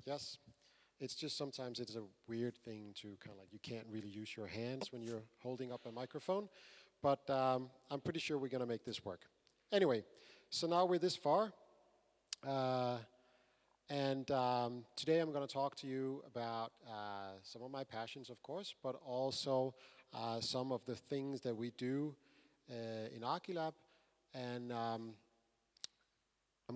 Yes. It's just sometimes it's a weird thing to kind of like, you can't really use your hands when you're holding up a microphone. But I'm pretty sure we're going to make this work. Anyway, so now we're this far. Today I'm going to talk to you about some of my passions, of course, but also some of the things that we do in Archilab. And I'm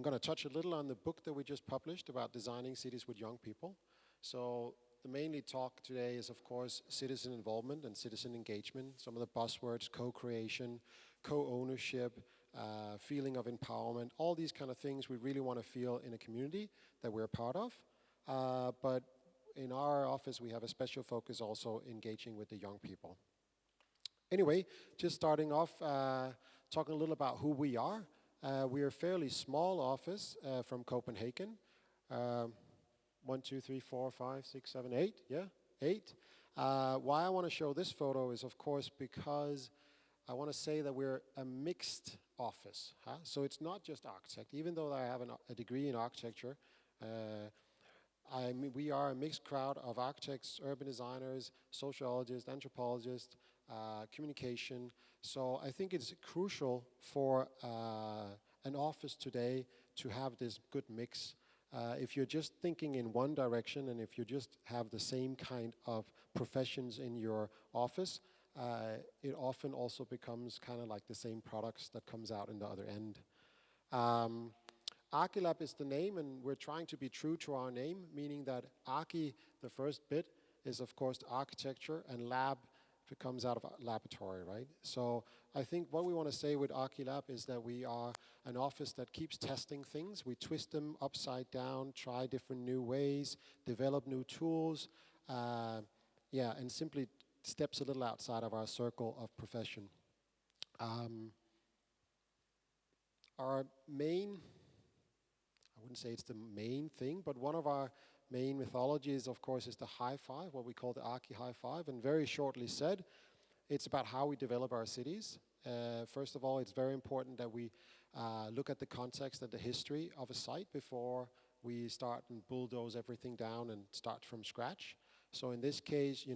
going to touch a little on the book that we just published about designing cities with young people. So the mainly talk today is, of course, citizen involvement and citizen engagement. Some of the buzzwords, co-creation, co-ownership, feeling of empowerment, all these kind of things we really want to feel in a community that we're a part of. But in our office, we have a special focus also engaging with the young people. Anyway, just starting off, talking a little about who we are. We are a fairly small office from Copenhagen. 1, 2, 3, 4, 5, 6, 7, 8. Yeah, 8. Why I want to show this photo is, of course, because I want to say that we're a mixed office. Huh? So it's not just architect. Even though I have a degree in architecture, we are a mixed crowd of architects, urban designers, sociologists, anthropologists, communication. So I think it's crucial for an office today to have this good mix. If you're just thinking in one direction and if you just have the same kind of professions in your office, it often also becomes kind of like the same products that comes out in the other end. Archilab is the name, and we're trying to be true to our name, meaning that Archi, the first bit, is of course architecture, and lab comes out of laboratory, right? So I think what we want to say with Archilab is that we are an office that keeps testing things. We twist them upside down, try different new ways, develop new tools, and simply steps a little outside of our circle of profession. Our main, I wouldn't say it's the main thing, but one of our main mythologies, of course, is the high five, what we call the Archi high five. And very shortly said, it's about how we develop our cities. First of all, it's very important that we look at the context and the history of a site before we start and bulldoze everything down and start from scratch. So in this case,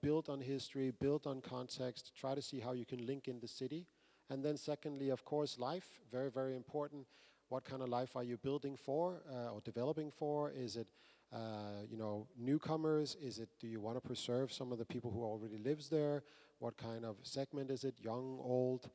build on history, build on context, try to see how you can link in the city. And then secondly, of course, life, very, very important. What kind of life are you building for or developing for? Is it, newcomers? Do you want to preserve some of the people who already lives there? What kind of segment is it? Young, old,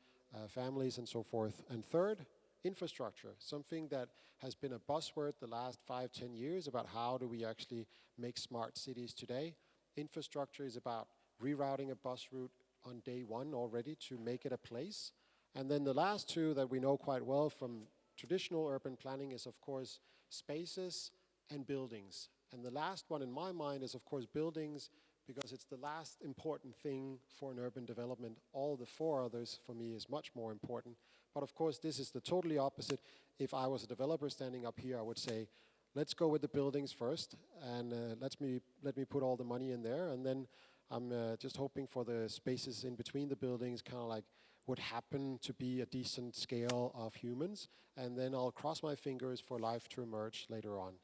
families, and so forth. And third, infrastructure, something that has been a buzzword the last 5, 10 years about how do we actually make smart cities today. Infrastructure is about rerouting a bus route on day one already to make it a place. And then the last two that we know quite well from traditional urban planning is, of course, spaces and buildings. And the last one in my mind is, of course, buildings, because it's the last important thing for an urban development. All the four others, for me, is much more important. But of course, this is the totally opposite. If I was a developer standing up here, I would say, let's go with the buildings first, and let me put all the money in there, and then I'm just hoping for the spaces in between the buildings kind of like would happen to be a decent scale of humans, and then I'll cross my fingers for life to emerge later on.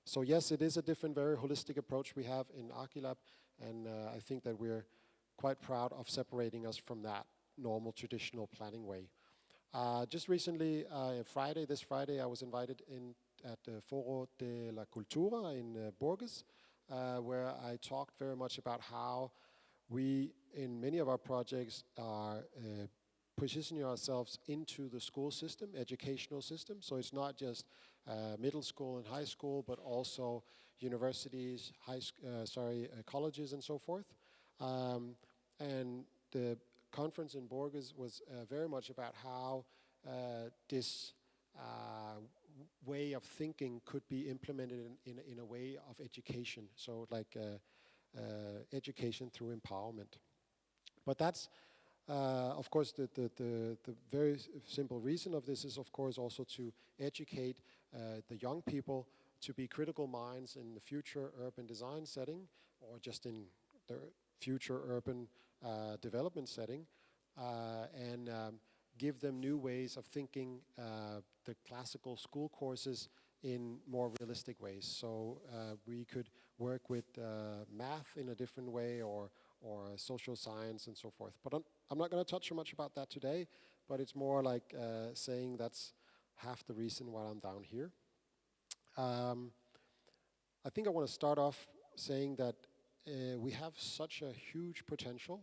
So yes, it is a different, very holistic approach we have in Archilab, and I think that we're quite proud of separating us from that normal traditional planning way. Just recently, this Friday, I was invited in at the Foro de la Cultura in Bourges, where I talked very much about how we, in many of our projects, are positioning ourselves into the school system, educational system. So it's not just middle school and high school, but also universities, colleges, and so forth. And the conference in Bourges was very much about how this way of thinking could be implemented in a way of education. So like education through empowerment. But that's, of course, the very simple reason of this is, of course, also to educate the young people to be critical minds in the future urban design setting, or just in the future urban development setting, and give them new ways of thinking. The classical school courses in more realistic ways. So we could work with math in a different way, or social science and so forth. But I'm not going to touch so much about that today, but it's more like saying that's half the reason why I'm down here. I think I want to start off saying that we have such a huge potential.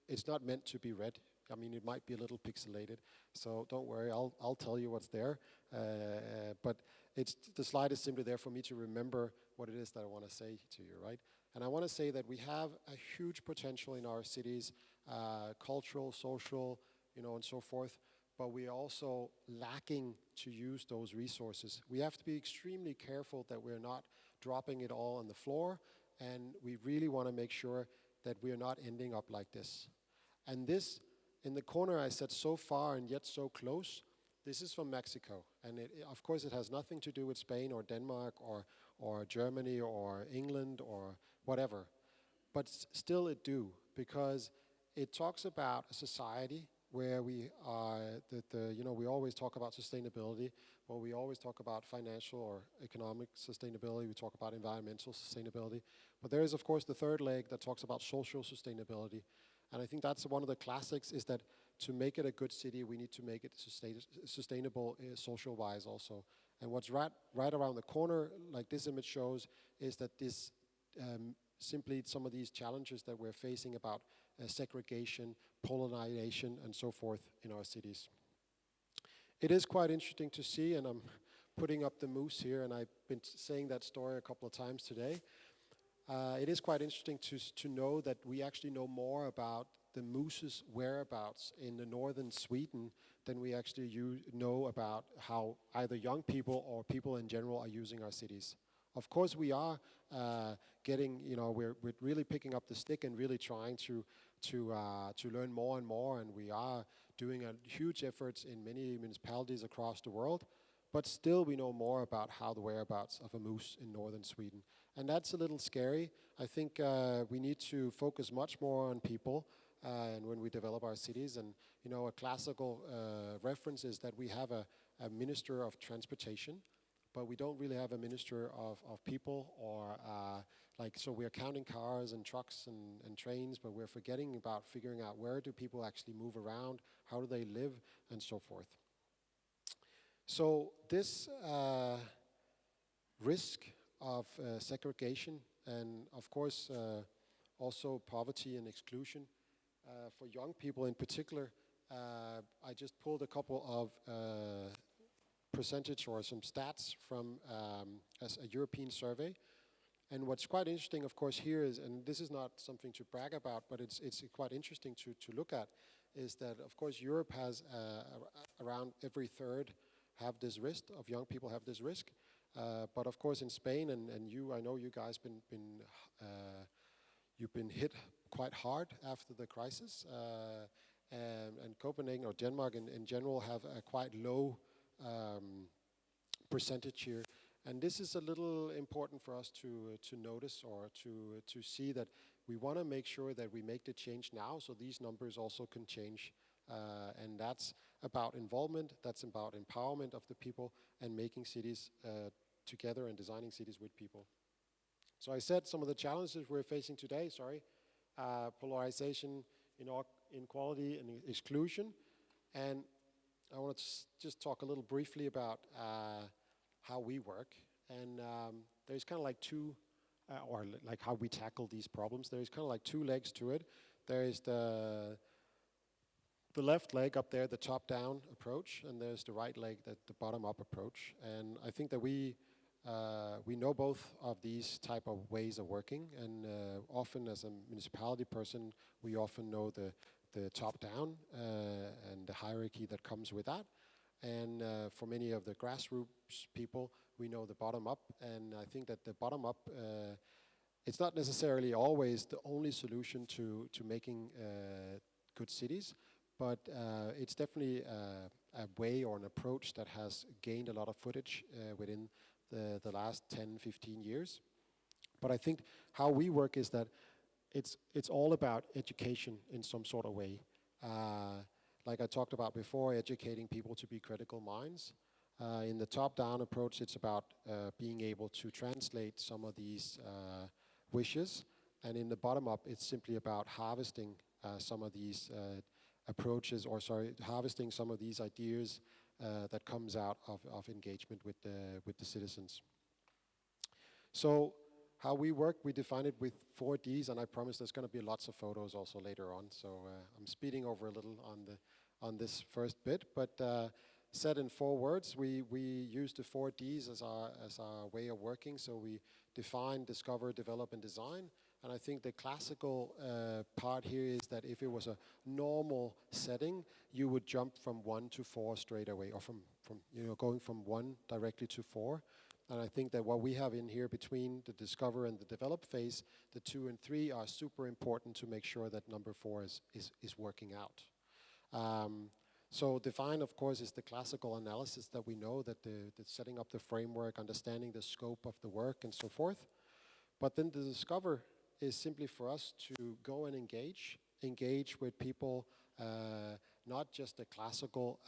It's not meant to be read. I mean, it might be a little pixelated, so don't worry, I'll tell you what's there. But the slide is simply there for me to remember what it is that I want to say to you, right? And I want to say that we have a huge potential in our cities, cultural, social, and so forth, but we are also lacking to use those resources. We have to be extremely careful that we're not dropping it all on the floor, and we really want to make sure that we're not ending up like this. And this, in the corner I said so far and yet so close, this is from Mexico. And of course it has nothing to do with Spain or Denmark or Germany or England or whatever. But still it do, because it talks about a society where we are, we always talk about sustainability, but we always talk about financial or economic sustainability, we talk about environmental sustainability. But there is, of course, the third leg that talks about social sustainability. And I think that's one of the classics, is that to make it a good city, we need to make it sustainable social-wise also. And what's right around the corner, like this image shows, is that this simply some of these challenges that we're facing about segregation, polarization, and so forth in our cities. It is quite interesting to see, and I'm putting up the moose here, and I've been saying that story a couple of times today. It is quite interesting to know that we actually know more about the moose's whereabouts in the northern Sweden than we actually know about how either young people or people in general are using our cities. Of course, we are getting, we're really picking up the stick and really trying to learn more and more, and we are doing a huge efforts in many municipalities across the world. But still, we know more about how the whereabouts of a moose in northern Sweden. And that's a little scary. I think we need to focus much more on people and when we develop our cities. And, a classical reference is that we have a minister of transportation, but we don't really have a minister of people, or so we're counting cars and trucks and trains, but we're forgetting about figuring out where do people actually move around, how do they live, and so forth. So this risk of segregation and, of course, also poverty and exclusion for young people in particular, I just pulled a couple of percentage or some stats from as a European survey. And what's quite interesting, of course, here is, and this is not something to brag about, but it's quite interesting to look at, is that, of course, Europe has around every third have this risk, of young people have this risk. But of course in Spain, and I know you guys you've been hit quite hard after the crisis, and Copenhagen or Denmark in general have a quite low percentage here. And this is a little important for us to notice, or to see that we want to make sure that we make the change now, so these numbers also can change. And that's about involvement, that's about empowerment of the people, and making cities together and designing cities with people. So I said some of the challenges we're facing today, polarization, inequality, and exclusion. And I want to just talk a little briefly about how we work. And there's kind of like two, or like how we tackle these problems. There's kind of like two legs to it. There is the left leg up there, the top-down approach, and there's the right leg, the bottom-up approach. And I think that we know both of these type of ways of working, and often as a municipality person, we often know the top-down and the hierarchy that comes with that. And for many of the grassroots people, we know the bottom-up, and I think that the bottom-up, it's not necessarily always the only solution to making good cities, but it's definitely a way or an approach that has gained a lot of footage within the last 10, 15 years. But I think how we work is that it's all about education in some sort of way. Like I talked about before, educating people to be critical minds. In the top-down approach, it's about being able to translate some of these wishes, and in the bottom-up, it's simply about harvesting some of these approaches, or harvesting some of these ideas that comes out of engagement with the citizens. So how we work, we define it with 4 Ds, and I promise there's going to be lots of photos also later on. So I'm speeding over a little on this first bit, but said in 4 words, we use the 4 Ds as our way of working. So we define, discover, develop, and design. And I think the classical part here is that if it was a normal setting, you would jump from 1 to 4 straight away, or from going from 1 directly to 4. And I think that what we have in here between the discover and the develop phase, the 2 and 3 are super important to make sure that number 4 is working out. So define, of course, is the classical analysis that we know, that the setting up the framework, understanding the scope of the work, and so forth. But then the discover is simply for us to go and engage with people, not just the classical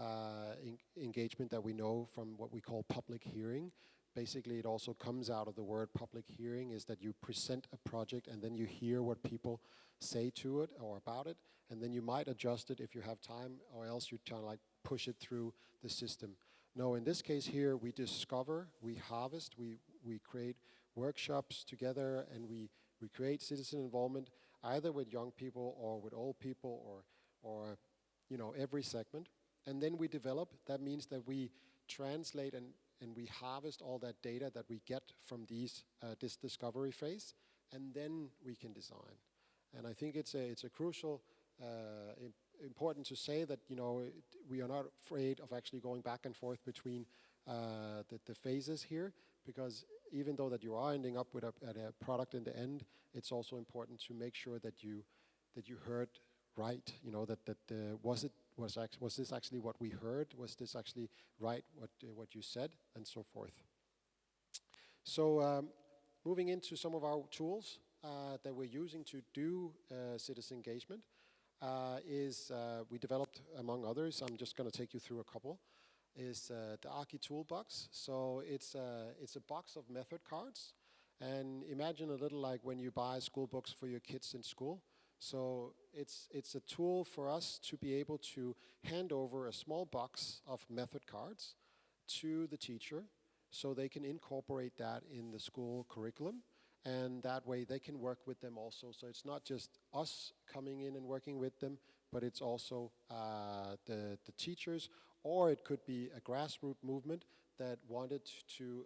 engagement that we know from what we call public hearing. Basically, it also comes out of the word public hearing, is that you present a project and then you hear what people say to it or about it, and then you might adjust it if you have time, or else you kind of like push it through the system. No, in this case here, we discover, we harvest, we create workshops together, and we create citizen involvement, either with young people or with old people, or every segment. And then we develop. That means that we translate and we harvest all that data that we get from this discovery phase, and then we can design. And I think it's a crucial, important to say that we are not afraid of actually going back and forth between the phases here, because even though that you are ending up with a product in the end, it's also important to make sure that you heard right. Was this actually what we heard? Was this actually right, what you said, and so forth. So moving into some of our tools that we're using to do citizen engagement is we developed, among others, I'm just going to take you through a couple, is the Archi Toolbox. So it's a box of method cards, and imagine a little like when you buy school books for your kids in school. So it's a tool for us to be able to hand over a small box of method cards to the teacher, so they can incorporate that in the school curriculum, and that way they can work with them also. So it's not just us coming in and working with them, but it's also the teachers, or it could be a grassroots movement that wanted to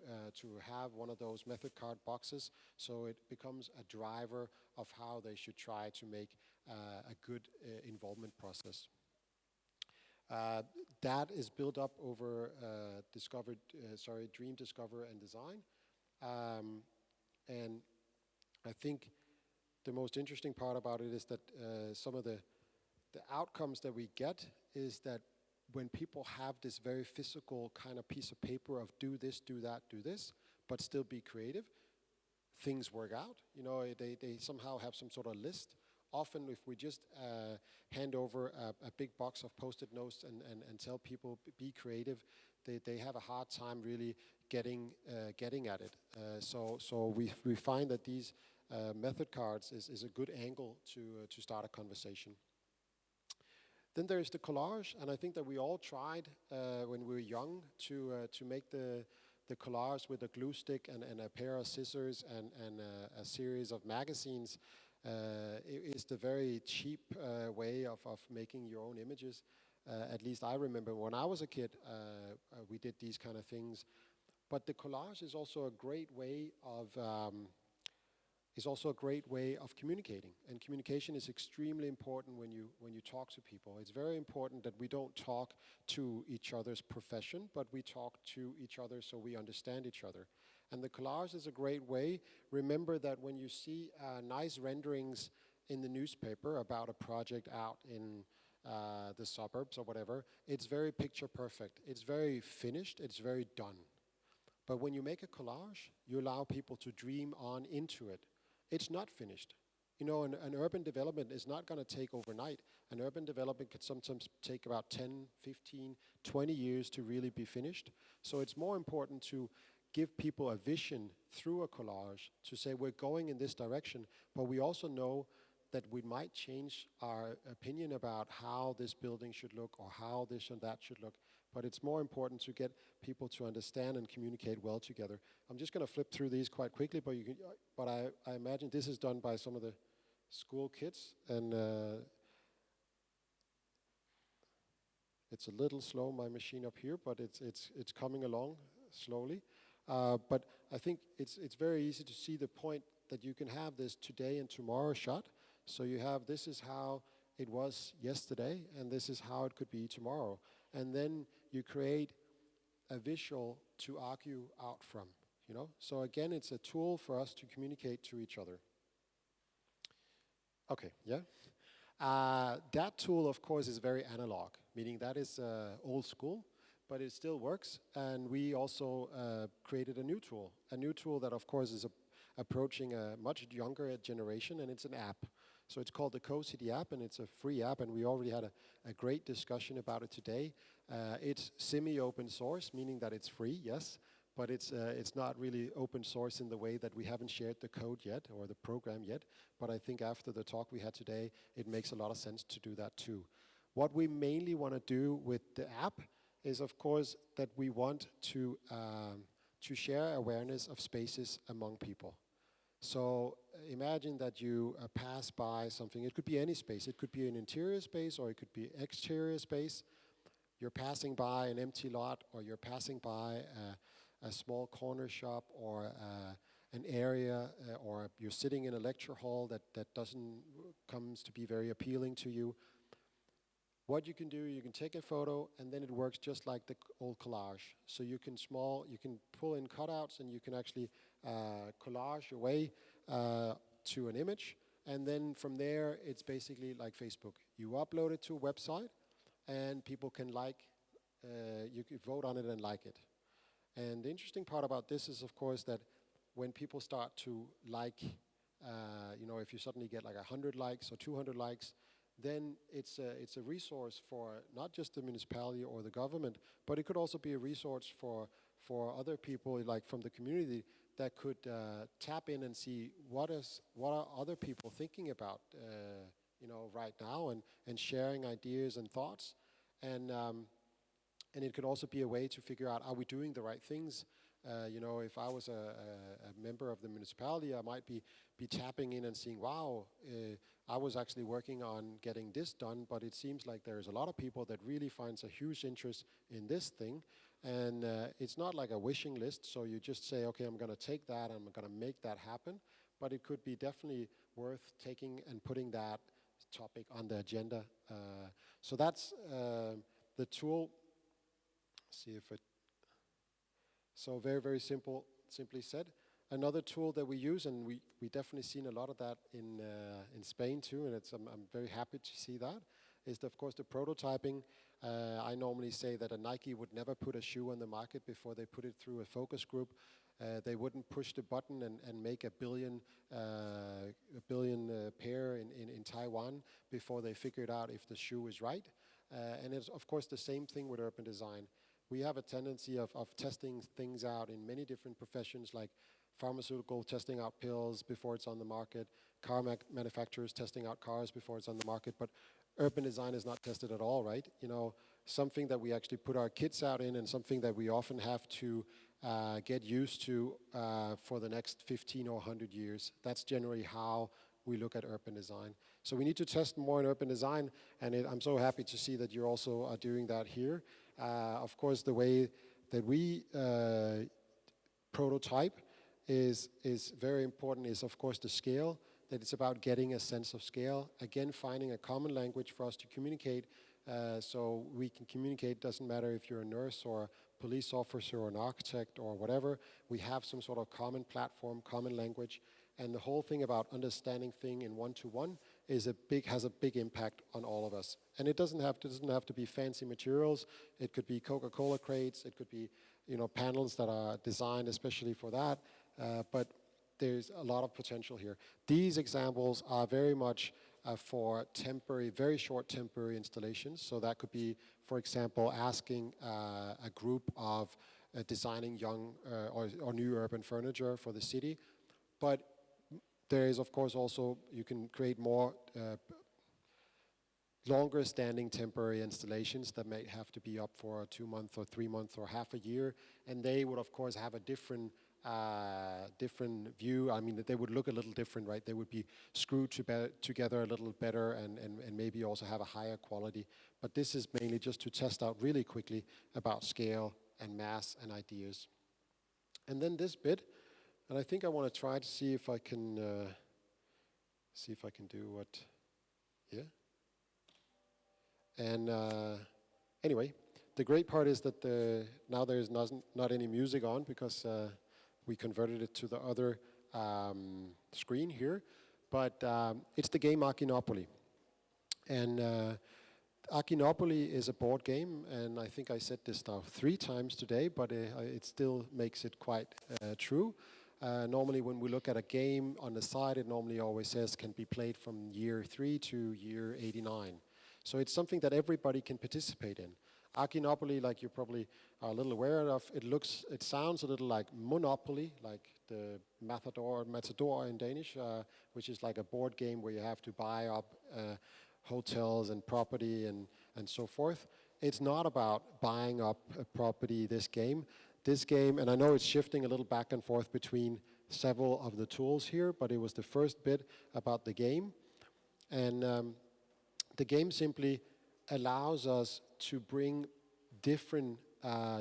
have one of those method card boxes, so it becomes a driver of how they should try to make a good involvement process. That is built up over dream, discover, and design. And I think the most interesting part about it is that some of the outcomes that we get is that when people have this very physical kind of piece of paper of do this, do that, do this, but still be creative, things work out. They somehow have some sort of list. Often if we just hand over a big box of Post-it notes and tell people be creative, they have a hard time really getting at it. So we find that these method cards is a good angle to start a conversation. Then there's the collage, and I think that we all tried when we were young to make the collage with a glue stick and a pair of scissors and a series of magazines. It is the very cheap way of making your own images. At least I remember when I was a kid, we did these kind of things. But the collage is also a great way of communicating, and communication is extremely important when you talk to people. It's very important that we don't talk to each other's profession, but we talk to each other so we understand each other. And the collage is a great way. Remember that when you see nice renderings in the newspaper about a project out in the suburbs or whatever, it's very picture perfect. It's very finished. It's very done. But when you make a collage, you allow people to dream on into it. It's not finished. You know, an urban development is not going to take overnight. An urban development can sometimes take about 10, 15, 20 years to really be finished. So it's more important to give people a vision through a collage to say we're going in this direction, but we also know that we might change our opinion about how this building should look or how this and that should look. But it's more important to get people to understand and communicate well together. I'm just going to flip through these quite quickly, but I imagine this is done by some of the school kids, and it's a little slow, my machine up here, but it's coming along slowly. But I think it's very easy to see the point that you can have this today and tomorrow shot. So you have, this is how it was yesterday, and this is how it could be tomorrow. And then you create a visual to argue out from, you know? So again, it's a tool for us to communicate to each other. Okay, yeah? That tool, of course, is very analog, meaning that is old school, but it still works. And we also created a new tool that, of course, is approaching a much younger generation, and it's an app. So it's called the Co-City app, and it's a free app, and we already had a great discussion about it today. It's semi-open source, meaning that it's free, yes, but it's not really open source in the way that we haven't shared the code yet, or the program yet, but I think after the talk we had today, it makes a lot of sense to do that too. What we mainly want to do with the app is, of course, that we want to share awareness of spaces among people. So imagine that you pass by something. It could be any space. It could be an interior space, or it could be exterior space. You're passing by an empty lot, or you're passing by a small corner shop, or an area, or you're sitting in a lecture hall that comes to be very appealing to you. What you can do, you can take a photo, and then it works just like the old collage. So you can pull in cutouts, and you can actually collage your way to an image, and then from there, it's basically like Facebook. You upload it to a website, and people can you can vote on it and like it. And the interesting part about this is, of course, that when people start to like, you know, if you suddenly get like 100 likes or 200 likes, then it's a resource for not just the municipality or the government, but it could also be a resource for other people, like from the community, that could tap in and see what are other people thinking about, you know, right now, and sharing ideas and thoughts, and it could also be a way to figure out, are we doing the right things? You know, if I was a member of the municipality, I might be tapping in and seeing, wow, I was actually working on getting this done, but it seems like there's a lot of people that really finds a huge interest in this thing. And it's not like a wishing list, so you just say, okay, I'm going to take that, I'm going to make that happen. But it could be definitely worth taking and putting that topic on the agenda. So that's the tool. See if it. So very, very simply said. Another tool that we use, and we definitely seen a lot of that in Spain too, and I'm very happy to see that, is of course the prototyping. I normally say that a Nike would never put a shoe on the market before they put it through a focus group. They wouldn't push the button and make a billion pair in Taiwan before they figured out if the shoe is right. And it's of course the same thing with urban design. We have a tendency of testing things out in many different professions, like pharmaceutical testing out pills before it's on the market, car manufacturers testing out cars before it's on the market, but urban design is not tested at all, right? You know, something that we actually put our kids out in, and something that we often have to get used to for the next 15 or 100 years. That's generally how we look at urban design. So we need to test more in urban design, and I'm so happy to see that you also are doing that here. Of course, the way that we prototype is very important, is of course the scale, that it's about getting a sense of scale. Again, finding a common language for us to communicate, so we can communicate. Doesn't matter if you're a nurse or a police officer or an architect or whatever, we have some sort of common platform, common language. And the whole thing about understanding thing in one-to-one has a big impact on all of us. And it doesn't have to be fancy materials. It could be Coca-Cola crates. It could be, you know, panels that are designed especially for that. But there's a lot of potential here. These examples are very much for temporary, very short temporary installations. So that could be, for example, asking a group of designing young or new urban furniture for the city. But there is, of course, also, you can create more longer standing temporary installations that may have to be up for a 2 month or 3 month or half a year. And they would, of course, have a different view. I mean, they would look a little different, right? They would be screwed together a little better and maybe also have a higher quality. But this is mainly just to test out really quickly about scale and mass and ideas. And then this bit, and I think I want to try to see if I can do what, yeah. And anyway, the great part is that now there's not any music on because we converted it to the other screen here. But it's the game Akinopoly. And Akinopoly is a board game, and I think I said this now 3 times today, but it still makes it quite true. Normally when we look at a game on the side, it normally always says can be played from year 3 to year 89. So it's something that everybody can participate in. Akinopoly, like you probably are a little aware of, it sounds a little like Monopoly, like the Matador in Danish, which is like a board game where you have to buy up hotels and property and so forth. It's not about buying up a property, this game. This game, and I know it's shifting a little back and forth between several of the tools here, but it was the first bit about the game. And the game simply allows us to bring different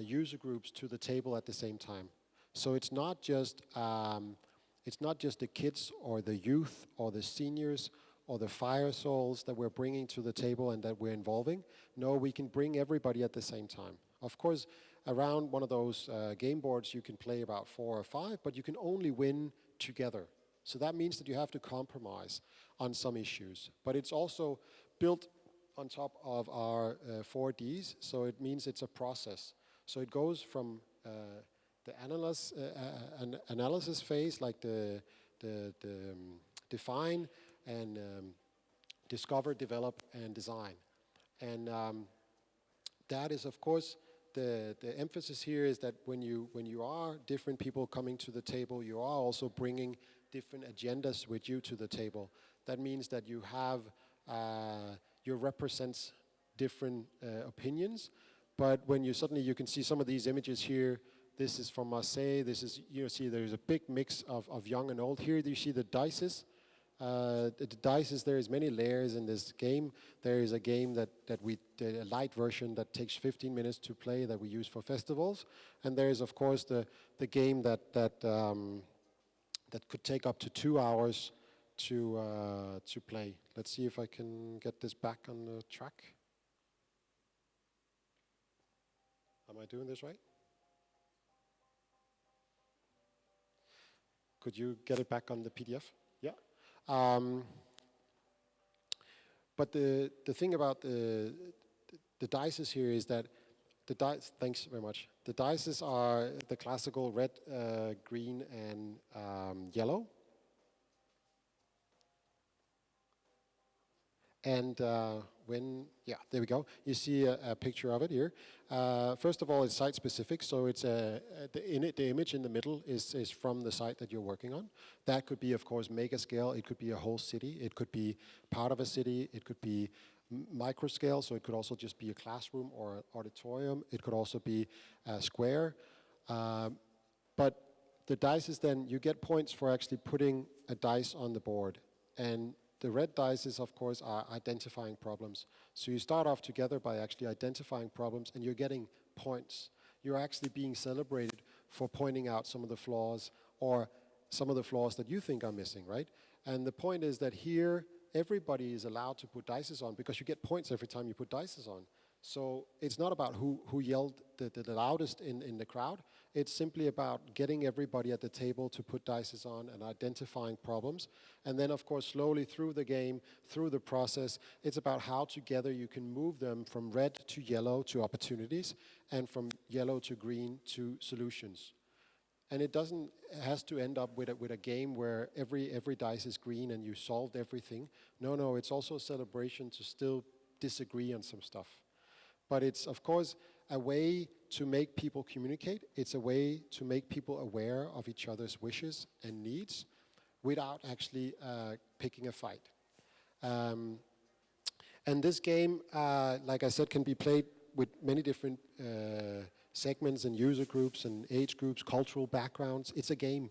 user groups to the table at the same time. So it's not just the kids or the youth or the seniors or the fire souls that we're bringing to the table and that we're involving. No, we can bring everybody at the same time. Of course, around one of those game boards, you can play about 4 or 5, but you can only win together. So that means that you have to compromise on some issues. But it's also built on top of our 4Ds, so it means it's a process. So it goes from the analysis phase, like the define and discover, develop, and design. And that is, of course, the emphasis here is that when you are different people coming to the table, you are also bringing different agendas with you to the table. That means that you have you represents different opinions, but when you can see some of these images here. This is from Marseille. This is, you see there's a big mix of young and old. Here you see the dices. The dices, there is many layers in this game. There is a game that we did, a light version that takes 15 minutes to play that we use for festivals. And there is, of course, the game that could take up to 2 hours to play. Let's see if I can get this back on the track. Am I doing this right? Could you get it back on the PDF? Yeah. But the thing about the dices here is that the dice. Thanks very much. The dices are the classical red, green, and yellow. And there we go. You see a picture of it here. First of all, it's site-specific, so it's the image in the middle is from the site that you're working on. That could be, of course, mega scale. It could be a whole city. It could be part of a city. It could be micro scale, so it could also just be a classroom or an auditorium. It could also be a square. But the dice then, you get points for actually putting a dice on the board. And the red dice, of course, are identifying problems. So you start off together by actually identifying problems, and you're getting points. You're actually being celebrated for pointing out some of the flaws or some of the flaws that you think are missing, right? And the point is that here, everybody is allowed to put dices on because you get points every time you put dices on. So it's not about who yelled the loudest in the crowd. It's simply about getting everybody at the table to put dices on and identifying problems. And then, of course, slowly through the game, through the process, it's about how together you can move them from red to yellow to opportunities and from yellow to green to solutions. And it has to end up with a game where every dice is green and you solved everything. No, it's also a celebration to still disagree on some stuff. But it's, of course, a way to make people communicate. It's a way to make people aware of each other's wishes and needs without actually picking a fight. And this game, like I said, can be played with many different segments and user groups and age groups, cultural backgrounds. It's a game.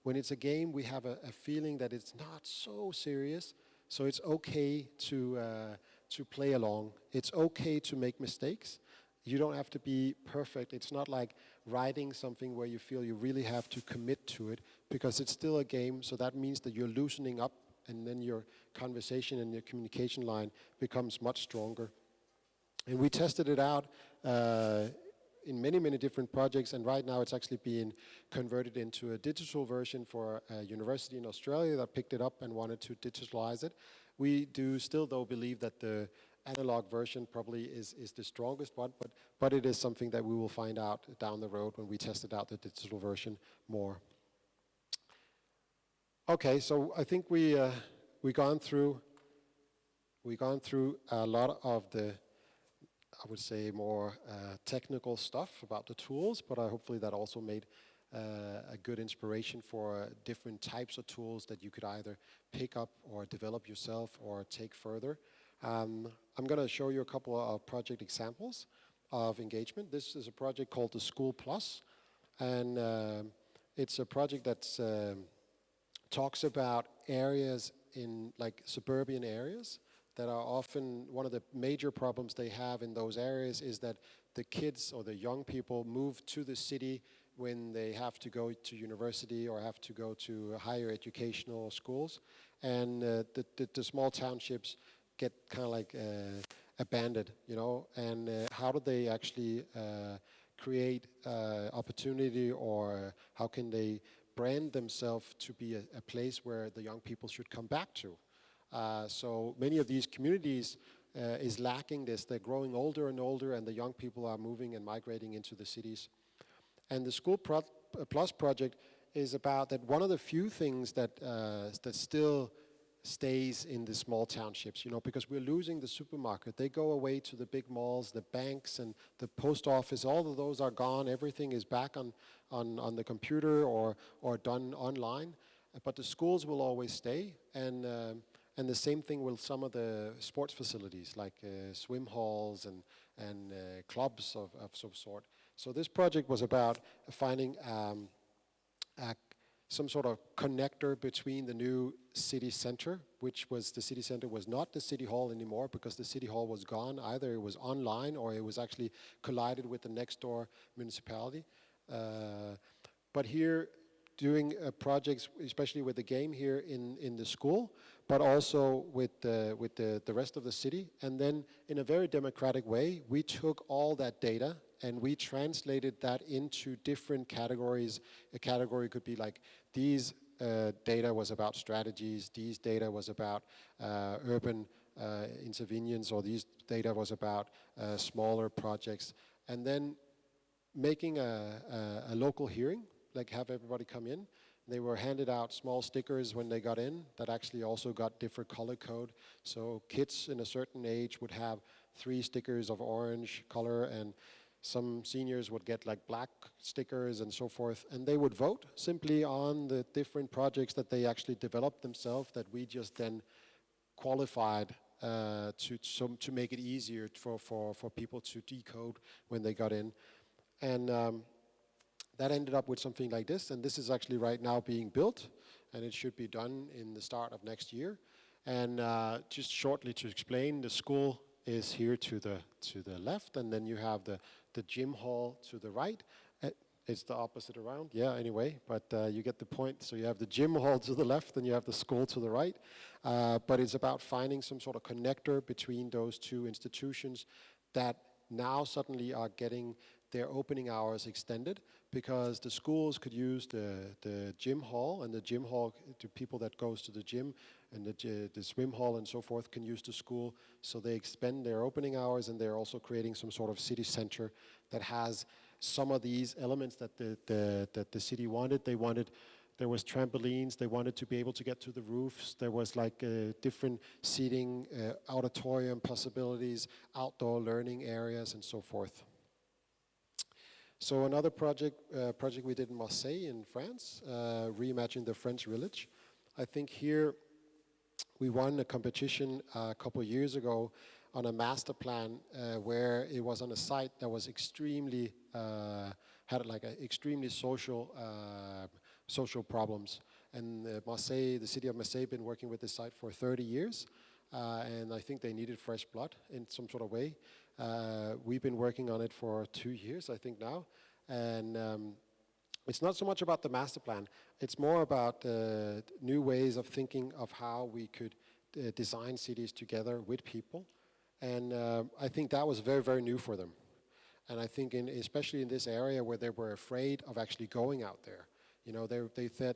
When it's a game, we have a feeling that it's not so serious, so it's okay to play along. It's okay to make mistakes. You don't have to be perfect. It's not like writing something where you feel you really have to commit to it, because it's still a game, so that means that you're loosening up, and then your conversation and your communication line becomes much stronger. And we tested it out in many different projects, and right now it's actually being converted into a digital version for a university in Australia that picked it up and wanted to digitalize it. We do still, though, believe that the analog version probably is the strongest one, but it is something that we will find out down the road when we tested out the digital version more. Okay, so I think we gone through a lot of the, I would say, more technical stuff about the tools, but hopefully that also made a good inspiration for different types of tools that you could either pick up or develop yourself or take further. I'm going to show you a couple of project examples of engagement. This is a project called the School Plus, and it's a project that talks about areas in like suburban areas that are often one of the major problems they have in those areas is that the kids or the young people move to the city when they have to go to university or have to go to higher educational schools, and the small townships get kind of like abandoned, you know, and how do they actually create opportunity, or how can they brand themselves to be a place where the young people should come back to? So many of these communities is lacking this. They're growing older and older, and the young people are moving and migrating into the cities. And the School Plus project is about that one of the few things that still stays in the small townships, you know, because we're losing the supermarket. They go away to the big malls, the banks and the post office. All of those are gone. Everything is back on the computer or done online. But the schools will always stay, and the same thing with some of the sports facilities, like swim halls and clubs of some sort. So this project was about finding some sort of connector between the new city center, which was the city center was not the city hall anymore, because the city hall was gone. Either it was online or it was actually collided with the next door municipality. But here, doing projects, especially with the game here in the school, but also with the rest of the city. And then in a very democratic way, we took all that data and we translated that into different categories. A category could be like, these data was about strategies, these data was about urban intervenience, or these data was about smaller projects. And then making a local hearing, like have everybody come in. They were handed out small stickers when they got in that actually also got different color code. So kids in a certain age would have 3 stickers of orange color, and some seniors would get like black stickers and so forth. And they would vote simply on the different projects that they actually developed themselves, that we just then qualified to make it easier for people to decode when they got in. And that ended up with something like this, and this is actually right now being built, and it should be done in the start of next year. And just shortly to explain, the school is here to the left, and then you have the gym hall to the right. It's the opposite around, yeah, anyway, but you get the point. So you have the gym hall to the left, and you have the school to the right. But it's about finding some sort of connector between those two institutions that now suddenly are getting their opening hours extended, because the schools could use the gym hall, and the gym hall to people that goes to the gym, and the swim hall and so forth can use the school. So they expand their opening hours, and they're also creating some sort of city center that has some of these elements that the city wanted. There was trampolines, they wanted to be able to get to the roofs. There was like different seating, auditorium possibilities, outdoor learning areas, and so forth. So another project we did in Marseille in France, reimagining the French village. I think here we won a competition a couple of years ago on a master plan where it was on a site that was extremely, had like a extremely social problems. And Marseille, the city of Marseille, been working with this site for 30 years. And I think they needed fresh blood in some sort of way. We've been working on it for 2 years, I think now. And it's not so much about the master plan. It's more about new ways of thinking of how we could design cities together with people. And I think that was very, very new for them. And I think especially in this area where they were afraid of actually going out there. You know, they said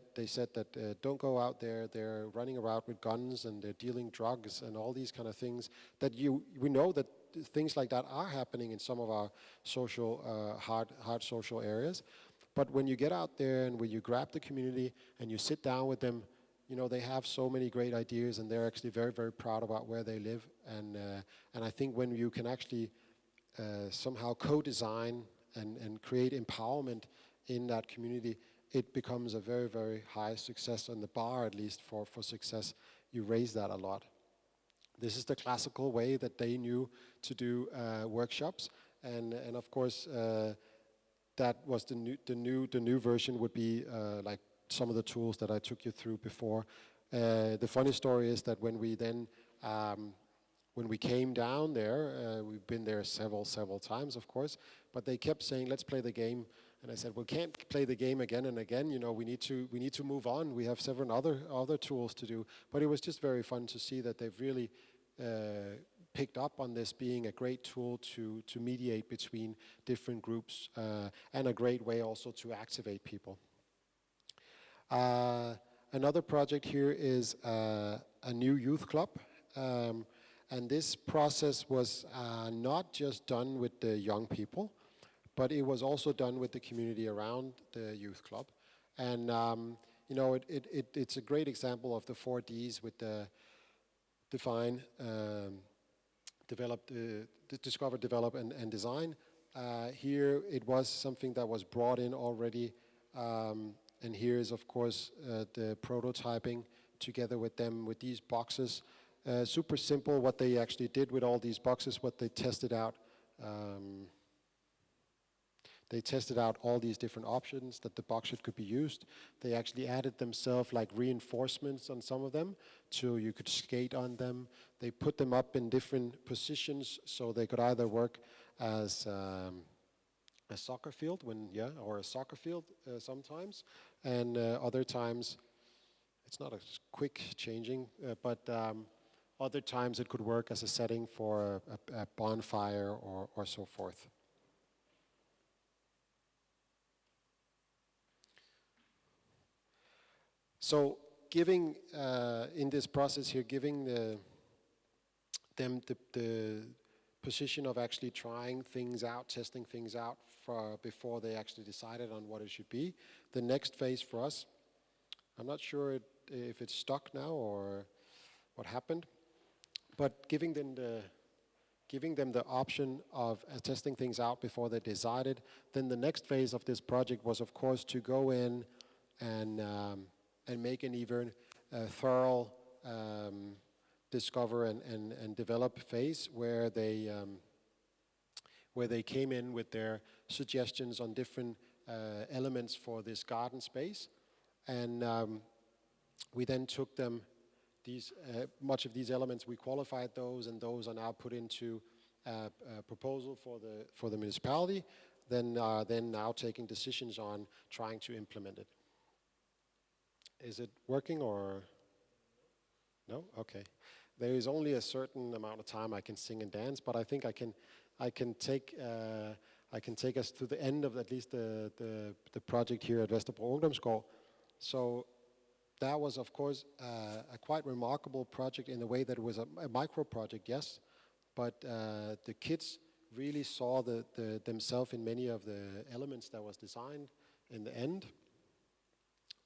that don't go out there. They're running around with guns and they're dealing drugs and all these kind of things. That we know that things like that are happening in some of our social hard social areas. But when you get out there and when you grab the community and you sit down with them, you know, they have so many great ideas and they're actually very, very proud about where they live. And I think when you can actually somehow co-design and create empowerment in that community, it becomes a very, very high success, and the bar, at least, for success, you raise that a lot. This is the classical way that they knew to do workshops, and of course, that was the new version would be like some of the tools that I took you through before. The funny story is that when we came down there, we've been there several times, of course, but they kept saying, let's play the game. And I said, well, can't play the game again and again. You know, we need to move on. We have several other tools to do. But it was just very fun to see that they've really picked up on this being a great tool to mediate between different groups and a great way also to activate people. Another project here is a new youth club. And this process was not just done with the young people, but it was also done with the community around the youth club. And you know, it's a great example of the 4 Ds with the define, develop, discover, develop, and design. Here it was something that was brought in already. And here is, of course, the prototyping together with them with these boxes. Super simple what they actually did with all these boxes, what they tested out. They tested out all these different options that the box could be used. They actually added themselves like reinforcements on some of them so you could skate on them. They put them up in different positions so they could either work as a soccer field or a soccer field sometimes, and other times it's not a quick changing, but other times it could work as a setting for a bonfire or so forth. So giving, in this process here, giving them the position of actually trying things out, testing things out before they actually decided on what it should be. The next phase for us, I'm not sure if it's stuck now or what happened, but giving them the option of testing things out before they decided. Then the next phase of this project was, of course, to go in and make an even thorough discover and develop phase where they came in with their suggestions on different elements for this garden space, and we then took them much of these elements, we qualified those, and those are now put into a proposal for the municipality. Then now taking decisions on trying to implement it. Is it working or no? Okay. There is only a certain amount of time I can sing and dance, but I think I can take us to the end of at least the project here at Vesterbro Ungdomsgård. So that was, of course, a quite remarkable project in the way that it was a micro project, yes, but the kids really saw themselves in many of the elements that was designed in the end.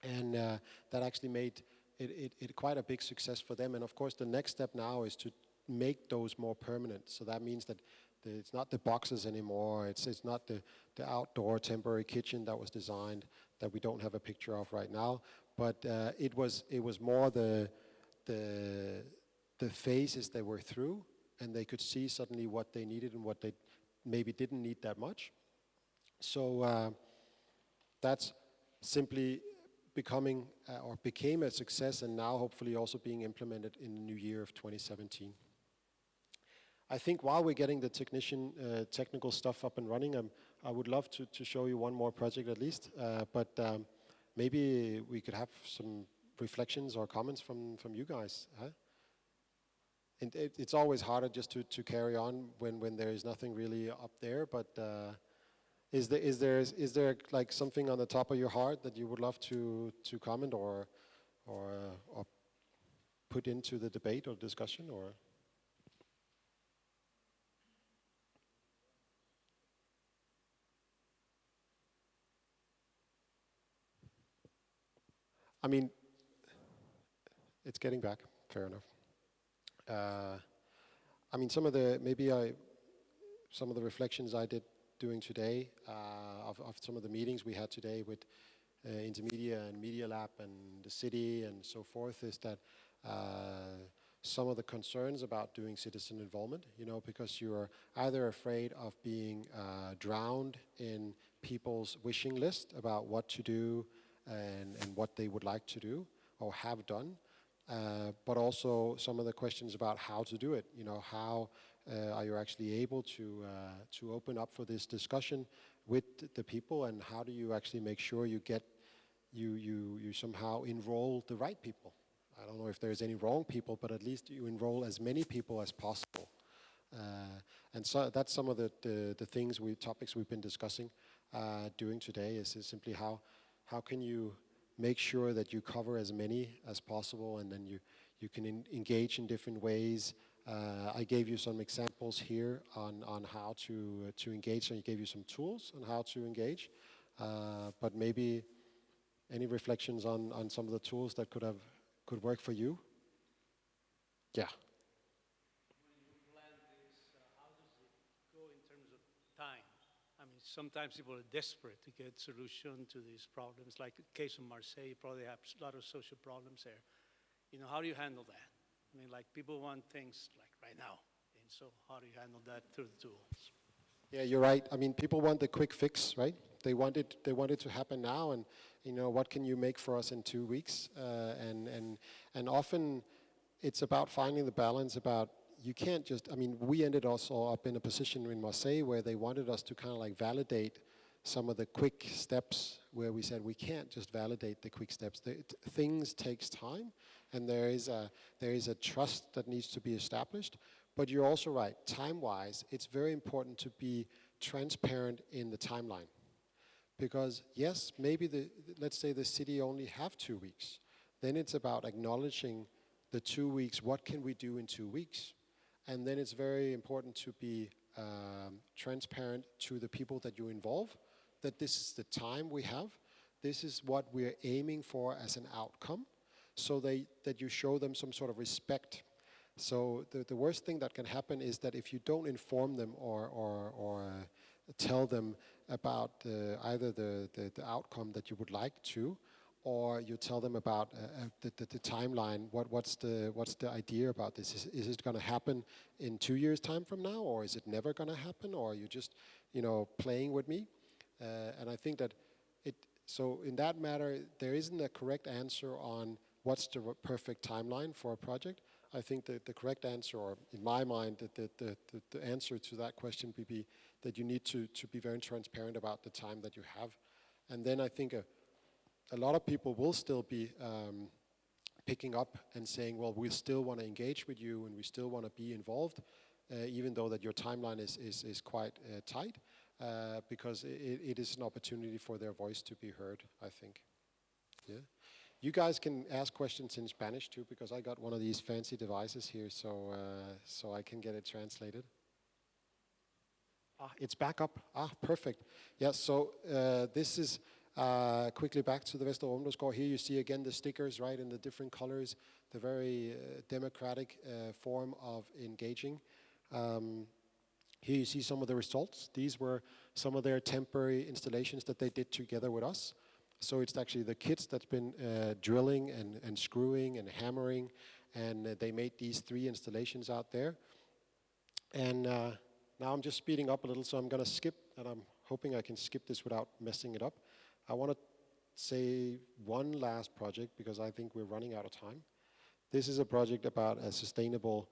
And that actually made it quite a big success for them. And of course, the next step now is to make those more permanent. So that means that it's not the boxes anymore. It's not the outdoor temporary kitchen that was designed that we don't have a picture of right now. But it was more the phases they were through, and they could see suddenly what they needed and what they maybe didn't need that much. So that's simply becoming or became a success, and now hopefully also being implemented in the new year of 2017. I think while we're getting the technical stuff up and running, I would love to show you one more project at least, but maybe we could have some reflections or comments from you guys. Huh? And it's always harder just to carry on when there is nothing really up there, but is there like something on the top of your heart that you would love to comment or put into the debate or discussion? Or I mean, it's getting back. Fair enough. I mean, some of the reflections I did doing today of some of the meetings we had today with Intermedia and Medialab and the city and so forth is that some of the concerns about doing citizen involvement, because you're either afraid of being drowned in people's wishing list about what to do and what they would like to do or have done, but also some of the questions about how to do it. How are you actually able to open up for this discussion with the people, and how do you actually make sure you somehow enroll the right people? I don't know if there's any wrong people, but at least you enroll as many people as possible. And so that's some of the topics we've been discussing doing today is simply how can you make sure that you cover as many as possible, and then you can engage in different ways. I gave you some examples here on how to engage, so I gave you some tools on how to engage, but maybe any reflections on some of the tools that could work for you? Yeah. When you plan this, how does it go in terms of time? I mean, sometimes people are desperate to get solution to these problems. Like the case of Marseille, you probably have a lot of social problems there. How do you handle that? I mean, like people want things like right now. And so how do you handle that through the tools? Yeah, you're right. I mean, people want the quick fix, right? They want it to happen now, and what can you make for us in 2 weeks? And often it's about finding the balance. About you can't just. I mean, we ended also up in a position in Marseille where they wanted us to kind of like validate some of the quick steps, where we said we can't just validate the quick steps. Things takes time, and there is a trust that needs to be established. But you're also right, time-wise, it's very important to be transparent in the timeline. Because yes, maybe let's say the city only have 2 weeks. Then it's about acknowledging the 2 weeks, what can we do in 2 weeks? And then it's very important to be transparent to the people that you involve, that this is the time we have, this is what we're aiming for as an outcome, so that you show them some sort of respect. So the worst thing that can happen is that if you don't inform them or tell them about either the outcome that you would like to, or you tell them about the timeline, what's the idea about this? Is it going to happen in 2 years' time from now, or is it never going to happen, or are you just playing with me? And I think that so in that matter, there isn't a correct answer on what's the perfect timeline for a project. I think that the correct answer, or in my mind, the answer to that question would be that you need to be very transparent about the time that you have. And then I think a lot of people will still be picking up and saying, well, we still want to engage with you and we still want to be involved, even though that your timeline is quite tight, because it is an opportunity for their voice to be heard, I think. Yeah. You guys can ask questions in Spanish too, because I got one of these fancy devices here, so I can get it translated. It's back up. Perfect. Yes, so this is quickly back to the Vestre Ungdomsgård. Here you see again the stickers, right, in the different colors, the very democratic form of engaging. Here you see some of the results. These were some of their temporary installations that they did together with us. So it's actually the kids that's been drilling and screwing and hammering, and they made these 3 installations out there. And now I'm just speeding up a little, so I'm going to skip, and I'm hoping I can skip this without messing it up. I want to say one last project, because I think we're running out of time. This is a project about a sustainable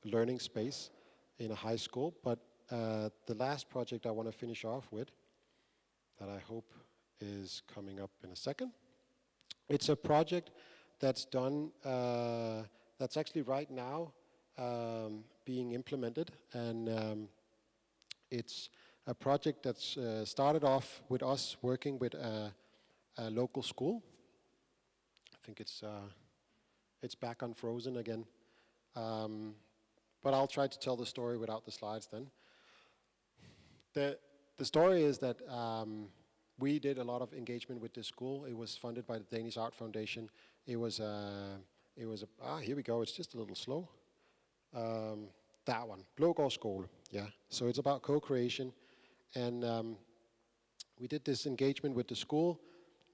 learning space in a high school, but the last project I want to finish off with, that I hope is coming up in a second. It's a project that's done, that's actually right now being implemented, and it's a project that's started off with us working with a local school. I think it's back unfrozen again. But I'll try to tell the story without the slides then. The story is that we did a lot of engagement with this school. It was funded by the Danish Art Foundation. Here we go, it's just a little slow. That one, Blågård Skole, yeah. So it's about co-creation. And we did this engagement with the school,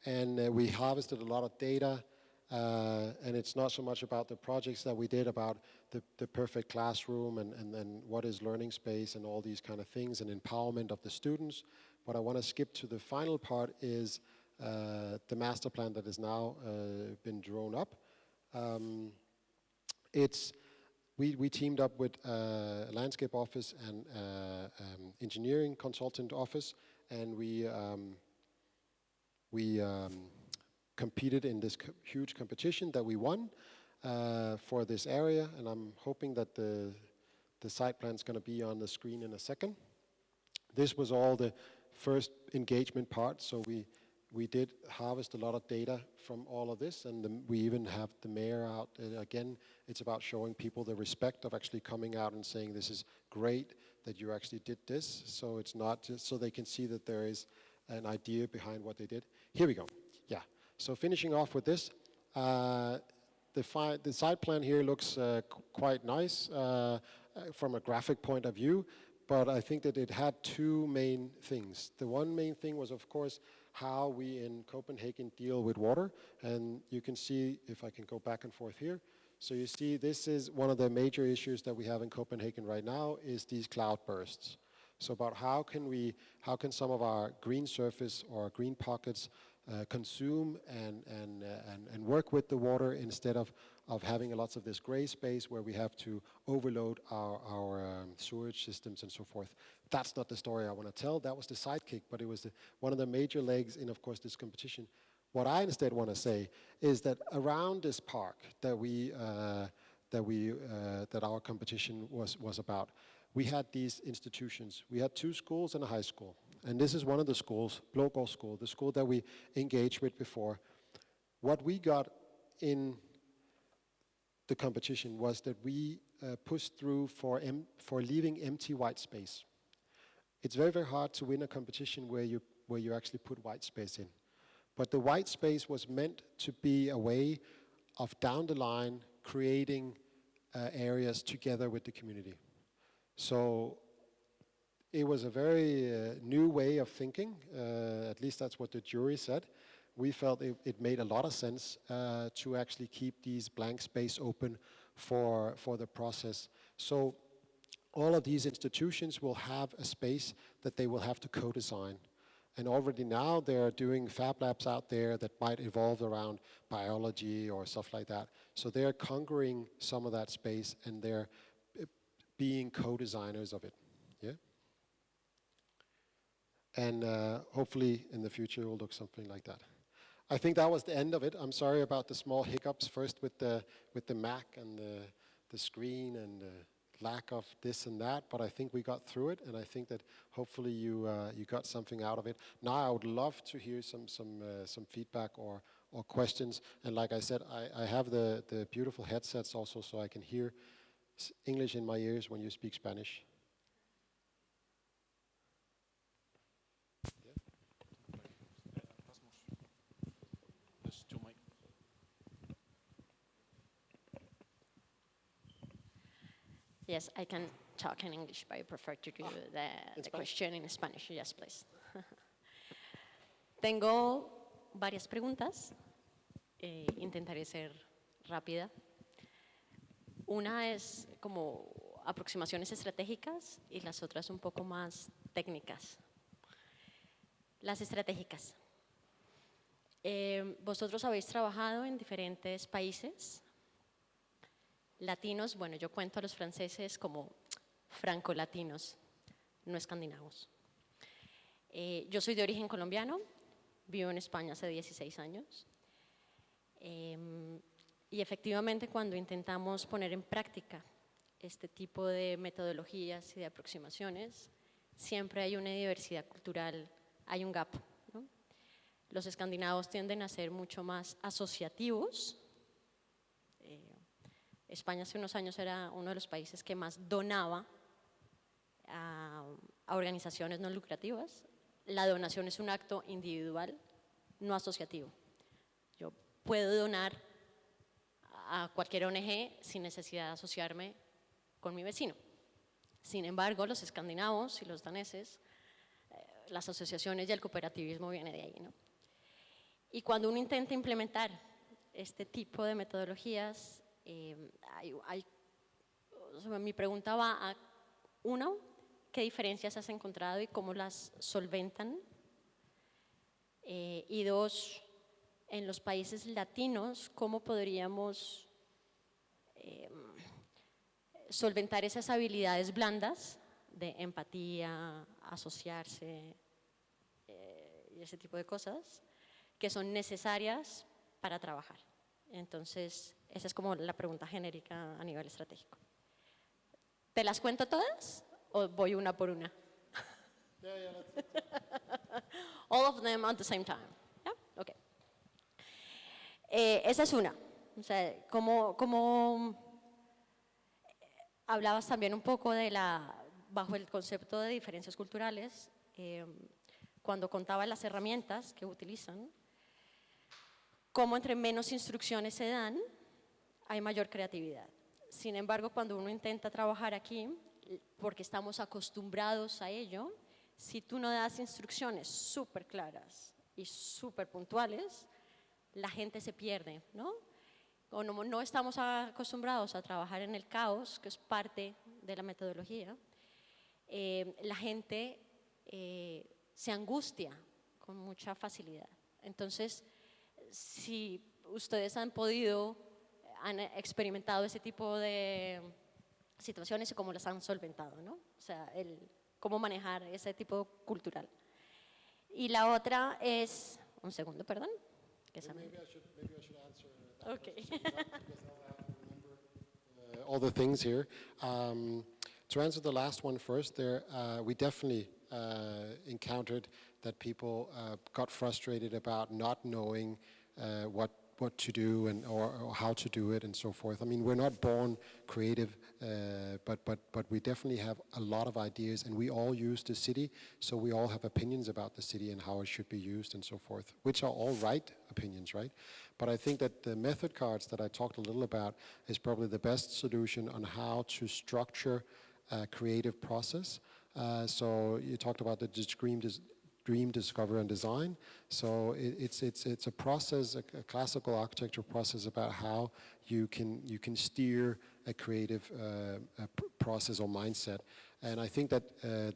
and we harvested a lot of data. And it's not so much about the projects that we did, about the perfect classroom and what is learning space and all these kind of things, and empowerment of the students. What I want to skip to the final part is the master plan that has now been drawn up. We teamed up with a landscape office and engineering consultant office, and we competed in this huge competition that we won for this area, and I'm hoping that the site plan is going to be on the screen in a second. This was all the first engagement part, so we did harvest a lot of data from all of this, and we even have the mayor out. Again, it's about showing people the respect of actually coming out and saying this is great that you actually did this, so it's not just so they can see that there is an idea behind what they did. Here we go. Yeah. So finishing off with this, the site plan here looks quite nice from a graphic point of view, but I think that it had 2 main things. The one main thing was, of course, how we in Copenhagen deal with water, and you can see, if I can go back and forth here, so you see this is one of the major issues that we have in Copenhagen right now is these cloud bursts. So about how can some of our green surface or green pockets consume and work with the water instead of having lots of this gray space where we have to overload our sewage systems and so forth. That's not the story I want to tell. That was the sidekick, but it was one of the major legs in, of course, this competition. What I instead want to say is that around this park that our competition was about, we had these institutions. We had 2 schools and a high school. And this is one of the schools, Blågård School, the school that we engaged with before. What we got in the competition was that we pushed through for leaving empty white space. It's very, very hard to win a competition where you actually put white space in. But the white space was meant to be a way of down the line creating areas together with the community. So it was a very new way of thinking, at least that's what the jury said. We felt it made a lot of sense to actually keep these blank space open for the process. So all of these institutions will have a space that they will have to co-design. And already now they're doing fab labs out there that might evolve around biology or stuff like that. So they're conquering some of that space and they're being co-designers of it. Yeah. And hopefully in the future it will look something like that. I think that was the end of it. I'm sorry about the small hiccups first with the Mac and the screen and the lack of this and that, but I think we got through it, and I think that hopefully you got something out of it. Now I would love to hear some feedback or questions, and like I said, I have the beautiful headsets also, so I can hear English in my ears when you speak Spanish. Yes, I can talk in English, but I prefer to do the question in Spanish. Yes, please. Tengo varias preguntas. Intentaré ser rápida. Una es como aproximaciones estratégicas y las otras un poco más técnicas. Las estratégicas. Vosotros habéis trabajado en diferentes países latinos. Bueno, yo cuento a los franceses como franco-latinos, no escandinavos. Yo soy de origen colombiano, vivo en España hace 16 años. Y efectivamente, cuando intentamos poner en práctica este tipo de metodologías y de aproximaciones, siempre hay una diversidad cultural, hay un gap, ¿no? Los escandinavos tienden a ser mucho más asociativos. España hace unos años era uno de los países que más donaba a organizaciones no lucrativas. La donación es un acto individual, no asociativo. Yo puedo donar a cualquier ONG sin necesidad de asociarme con mi vecino. Sin embargo, los escandinavos y los daneses, las asociaciones y el cooperativismo viene de ahí, ¿no? Y cuando uno intenta implementar este tipo de metodologías, mi pregunta va a, uno, ¿qué diferencias has encontrado y cómo las solventan? Y dos, en los países latinos, ¿cómo podríamos solventar esas habilidades blandas de empatía, asociarse y ese tipo de cosas que son necesarias para trabajar? Entonces, esa es como la pregunta genérica a nivel estratégico. ¿Te las cuento todas o voy una por una? All of them at the same time. Yeah? Okay. Esa es una. O sea, como hablabas también un poco de bajo el concepto de diferencias culturales, cuando contaba las herramientas que utilizan, cómo entre menos instrucciones se dan, hay mayor creatividad. Sin embargo, cuando uno intenta trabajar aquí, porque estamos acostumbrados a ello, si tú no das instrucciones súper claras y súper puntuales, la gente se pierde, ¿no? O no estamos acostumbrados a trabajar en el caos, que es parte de la metodología, la gente se angustia con mucha facilidad. Entonces, si ustedes han experimentado ese tipo de situaciones y cómo las han solventado, ¿no? O sea, cómo manejar ese tipo cultural. Y la otra es, un segundo, perdón. Maybe I should answer that Okay. question, because I'll have to remember all the things here. To answer the last one first, we definitely encountered that people got frustrated about not knowing what to do or how to do it and so forth. I mean, we're not born creative, but we definitely have a lot of ideas, and we all use the city, so we all have opinions about the city and how it should be used and so forth, which are all right opinions, right? But I think that the method cards that I talked a little about is probably the best solution on how to structure a creative process. So you talked about the dream, discover, and design. So it's a process, a classical architecture process about how you can steer a creative process or mindset. And I think that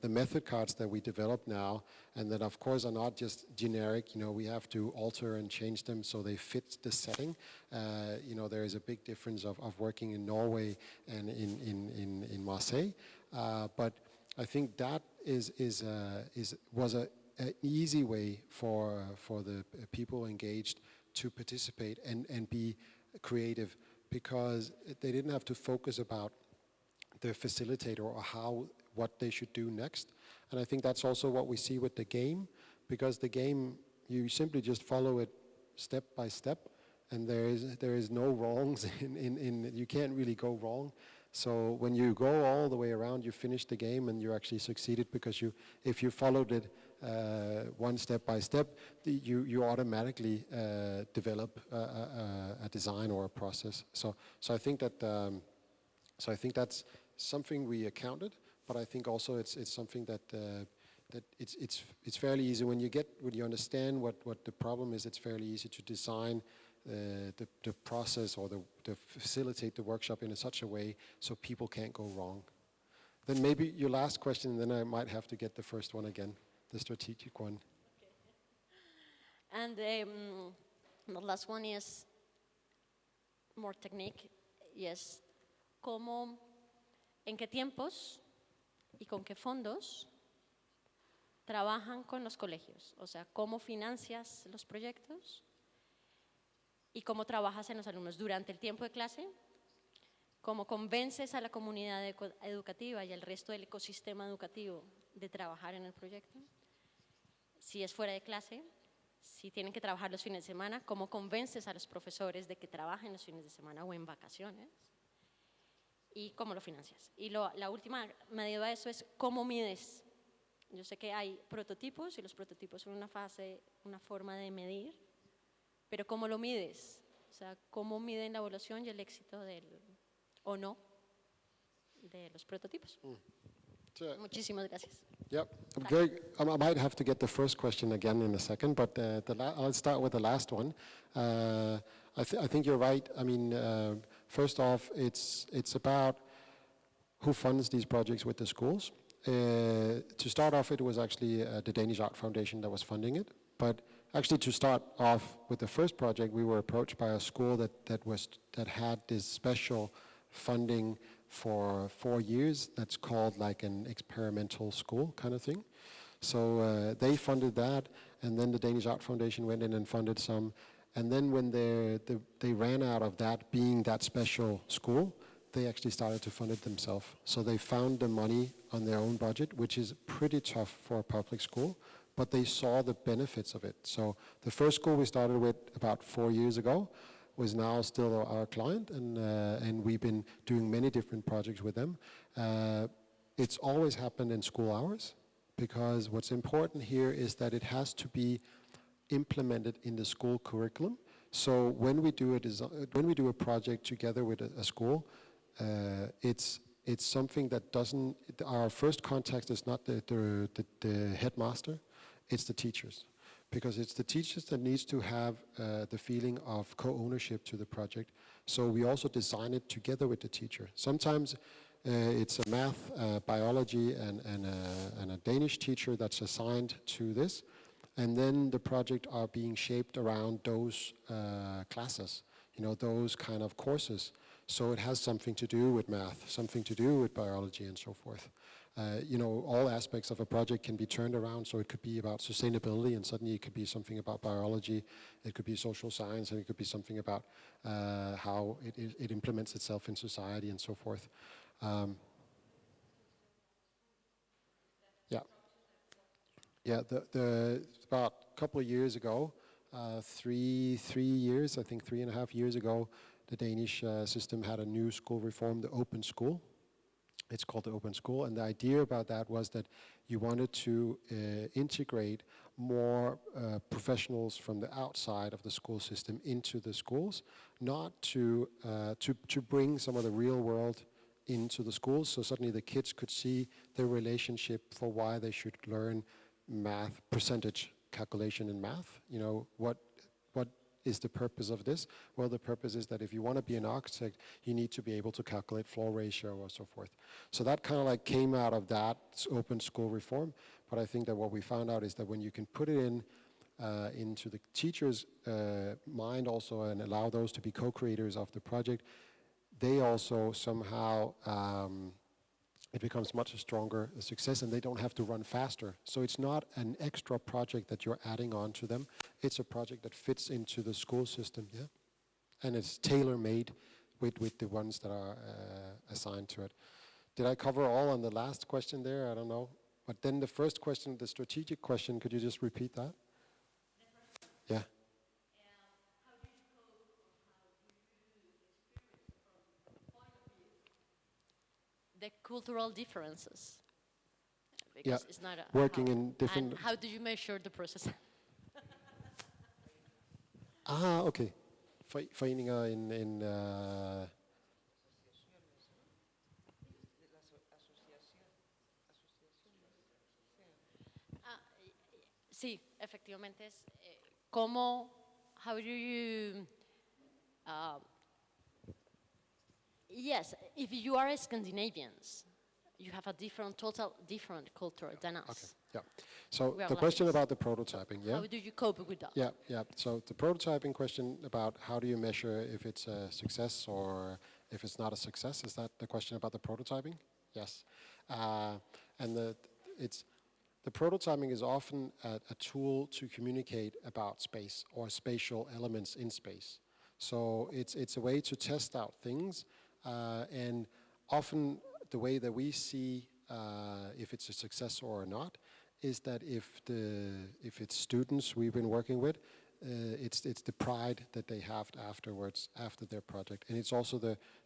the method cards that we develop now, and that of course are not just generic, we have to alter and change them so they fit the setting. There is a big difference of working in Norway and in Marseille. But I think that was an easy way for the people engaged to participate and be creative, because they didn't have to focus about the facilitator or what they should do next. And I think that's also what we see with the game, because the game, you simply just follow it step by step, and there is no wrongs you can't really go wrong. So when you go all the way around, you finish the game and you actually succeeded, because if you followed it one step by step, you automatically develop a design or a process. So I think that that's something we accounted, but I think also it's something that that it's fairly easy when you understand what the problem is. It's fairly easy to design the process or to facilitate the workshop in such a way so people can't go wrong. Then maybe your last question, and then I might have to get the first one again, the strategic one. And the last one is more technique. Yes, cómo, en qué tiempos y con qué fondos trabajan con los colegios. O sea, cómo financias los proyectos y cómo trabajas en los alumnos durante el tiempo de clase, cómo convences a la comunidad educativa y al resto del ecosistema educativo de trabajar en el proyecto. Si es fuera de clase, si tienen que trabajar los fines de semana, cómo convences a los profesores de que trabajen los fines de semana o en vacaciones y cómo lo financias. Y la última medida de eso es cómo mides. Yo sé que hay prototipos y los prototipos son una forma de medir, pero ¿cómo lo mides? O sea, ¿cómo miden la evaluación y el éxito o no de los prototipos? Muchísimas gracias. Yep. I might have to get the first question again in a second, but I'll start with the last one. I think you're right. I mean, first off, it's about who funds these projects with the schools. To start off, it was actually the Danish Art Foundation that was funding it. But actually, to start off with the first project, we were approached by a school that had this special funding for 4 years. That's called like an experimental school kind of thing. So they funded that, and then the Danish Art Foundation went in and funded some. And then when they ran out of that being that special school, they actually started to fund it themselves. So they found the money on their own budget, which is pretty tough for a public school, but they saw the benefits of it. So the first school we started with about 4 years ago was now still our client, and we've been doing many different projects with them. It's always happened in school hours, because what's important here is that it has to be implemented in the school curriculum. So when we do a project together with a school, it's something that doesn't. Our first contact is not the headmaster; it's the teachers, because it's the teachers that needs to have the feeling of co-ownership to the project. So we also design it together with the teacher. Sometimes it's a math, biology, and a Danish teacher that's assigned to this. And then the project are being shaped around those classes, those kind of courses. So it has something to do with math, something to do with biology, and so forth. All aspects of a project can be turned around. So it could be about sustainability, and suddenly it could be something about biology. It could be social science, and it could be something about how it implements itself in society, and so forth. Yeah, about a couple of years ago, 3 years, I think 3.5 years ago, the Danish system had a new school reform, the open school. It's called the open school, and the idea about that was that you wanted to integrate more professionals from the outside of the school system into the schools, not to bring some of the real world into the schools, so suddenly the kids could see the relationship for why they should learn math, percentage calculation in math. What is the purpose of this? Well, the purpose is that if you want to be an architect, you need to be able to calculate floor ratio or so forth. So that kind of like came out of that open school reform. But I think that what we found out is that when you can put it into the teacher's mind also, and allow those to be co-creators of the project, they also somehow it becomes much stronger success, and they don't have to run faster. So it's not an extra project that you're adding on to them. It's a project that fits into the school system, yeah? And it's tailor-made with the ones that are assigned to it. Did I cover all on the last question there? I don't know. But then the first question, the strategic question, could you just repeat that? Yeah. The cultural differences. Yeah, Because it's not working in different. And how do you measure the process? Okay. Foreninger in Sí, efectivamente es cómo, how do you, yes, if you are Scandinavians, you have a total different culture than us. Okay, yeah. So We are the question like- about the prototyping, yeah? How do you cope with that? Yeah, yeah. So the prototyping question about how do you measure if it's a success or if it's not a success, is that the question about the prototyping? Yes. And the prototyping is often a tool to communicate about space or spatial elements in space. So it's a way to test out things, and often the way that we see if it's a success or not is that if it's students we've been working with, it's the pride that they have afterwards, after their project. And it's also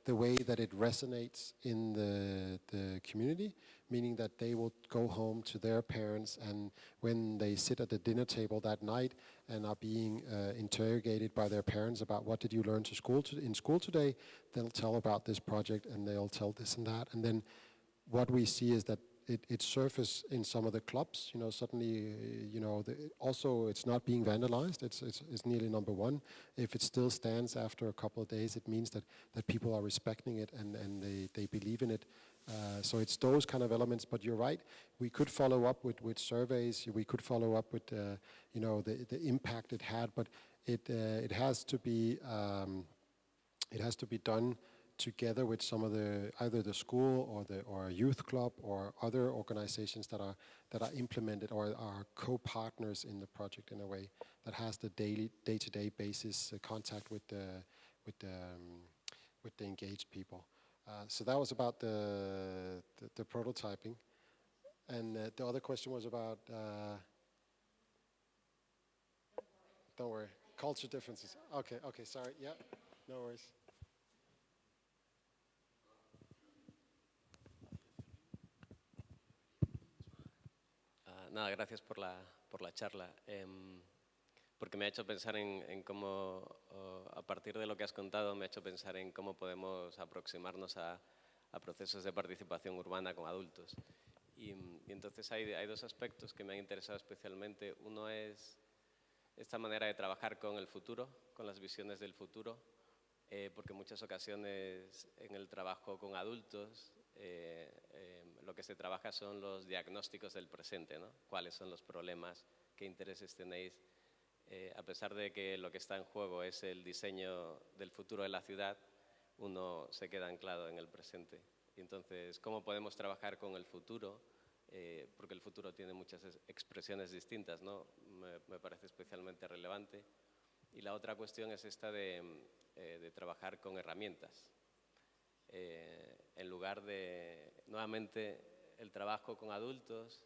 the way that it resonates in the community, meaning that they will go home to their parents, and when they sit at the dinner table that night and are being interrogated by their parents about what did you learn in school today, they'll tell about this project and they'll tell this and that. And then what we see is that it surfaces in some of the clubs, suddenly, also it's not being vandalized, it's nearly number one. If it still stands after a couple of days, it means that people are respecting it and they believe in it. So it's those kind of elements, but you're right, we could follow up with surveys, we could follow up with, the impact it had, but it has to be done together with some of either the school or a youth club or other organizations that are implemented or are co-partners in the project in a way that has the day-to-day basis contact with the engaged people. So that was about the prototyping, and the other question was about. Don't worry, culture differences. Okay, sorry. Yeah, no worries. Nada, gracias por la charla, porque me ha hecho pensar en cómo, a partir de lo que has contado, me ha hecho pensar en cómo podemos aproximarnos a procesos de participación urbana con adultos. Y entonces hay dos aspectos que me han interesado especialmente. Uno es esta manera de trabajar con el futuro, con las visiones del futuro, porque en muchas ocasiones en el trabajo con adultos lo que se trabaja son los diagnósticos del presente, ¿no? Cuáles son los problemas, qué intereses tenéis, a pesar de que lo que está en juego es el diseño del futuro de la ciudad, uno se queda anclado en el presente. Y entonces, ¿cómo podemos trabajar con el futuro? Porque el futuro tiene muchas expresiones distintas, ¿no? Me parece especialmente relevante. Y la otra cuestión es esta de trabajar con herramientas. En lugar de, nuevamente, el trabajo con adultos,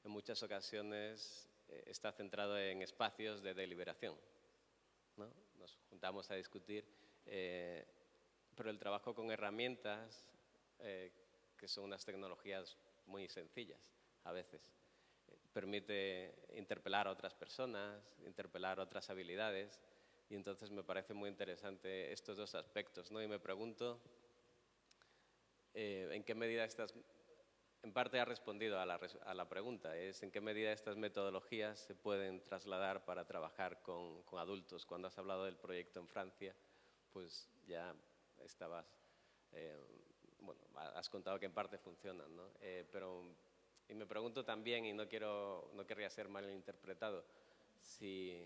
en muchas ocasiones está centrado en espacios de deliberación, ¿no? Nos juntamos a discutir, pero el trabajo con herramientas, que son unas tecnologías muy sencillas a veces, permite interpelar a otras personas, interpelar otras habilidades, y entonces me parece muy interesante estos dos aspectos, ¿no? Y me pregunto en qué medida en parte ha respondido a la pregunta, es en qué medida estas metodologías se pueden trasladar para trabajar con adultos. Cuando has hablado del proyecto en Francia, pues ya estabas, bueno, has contado que en parte funcionan, ¿no? Y me pregunto también, y no querría ser malinterpretado, si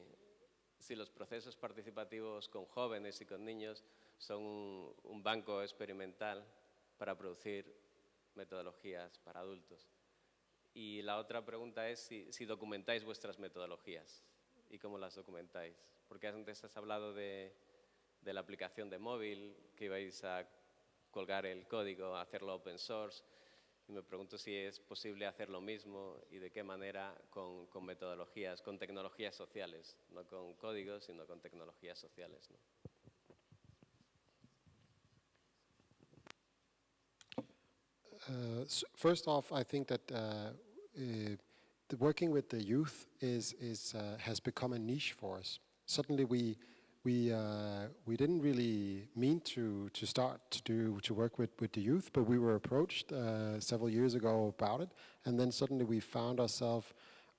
los procesos participativos con jóvenes y con niños son un banco experimental para producir metodologías para adultos. Y la otra pregunta es si documentáis vuestras metodologías y cómo las documentáis. Porque antes has hablado de la aplicación de móvil, que ibais a colgar el código, hacerlo open source. Y me pregunto si es posible hacer lo mismo y de qué manera con metodologías, con tecnologías sociales, no con códigos, sino con tecnologías sociales, ¿no? First off, I think that the working with the youth has become a niche for us. Suddenly, we didn't really mean to start to work with the youth, but we were approached several years ago about it, and then suddenly we found ourselves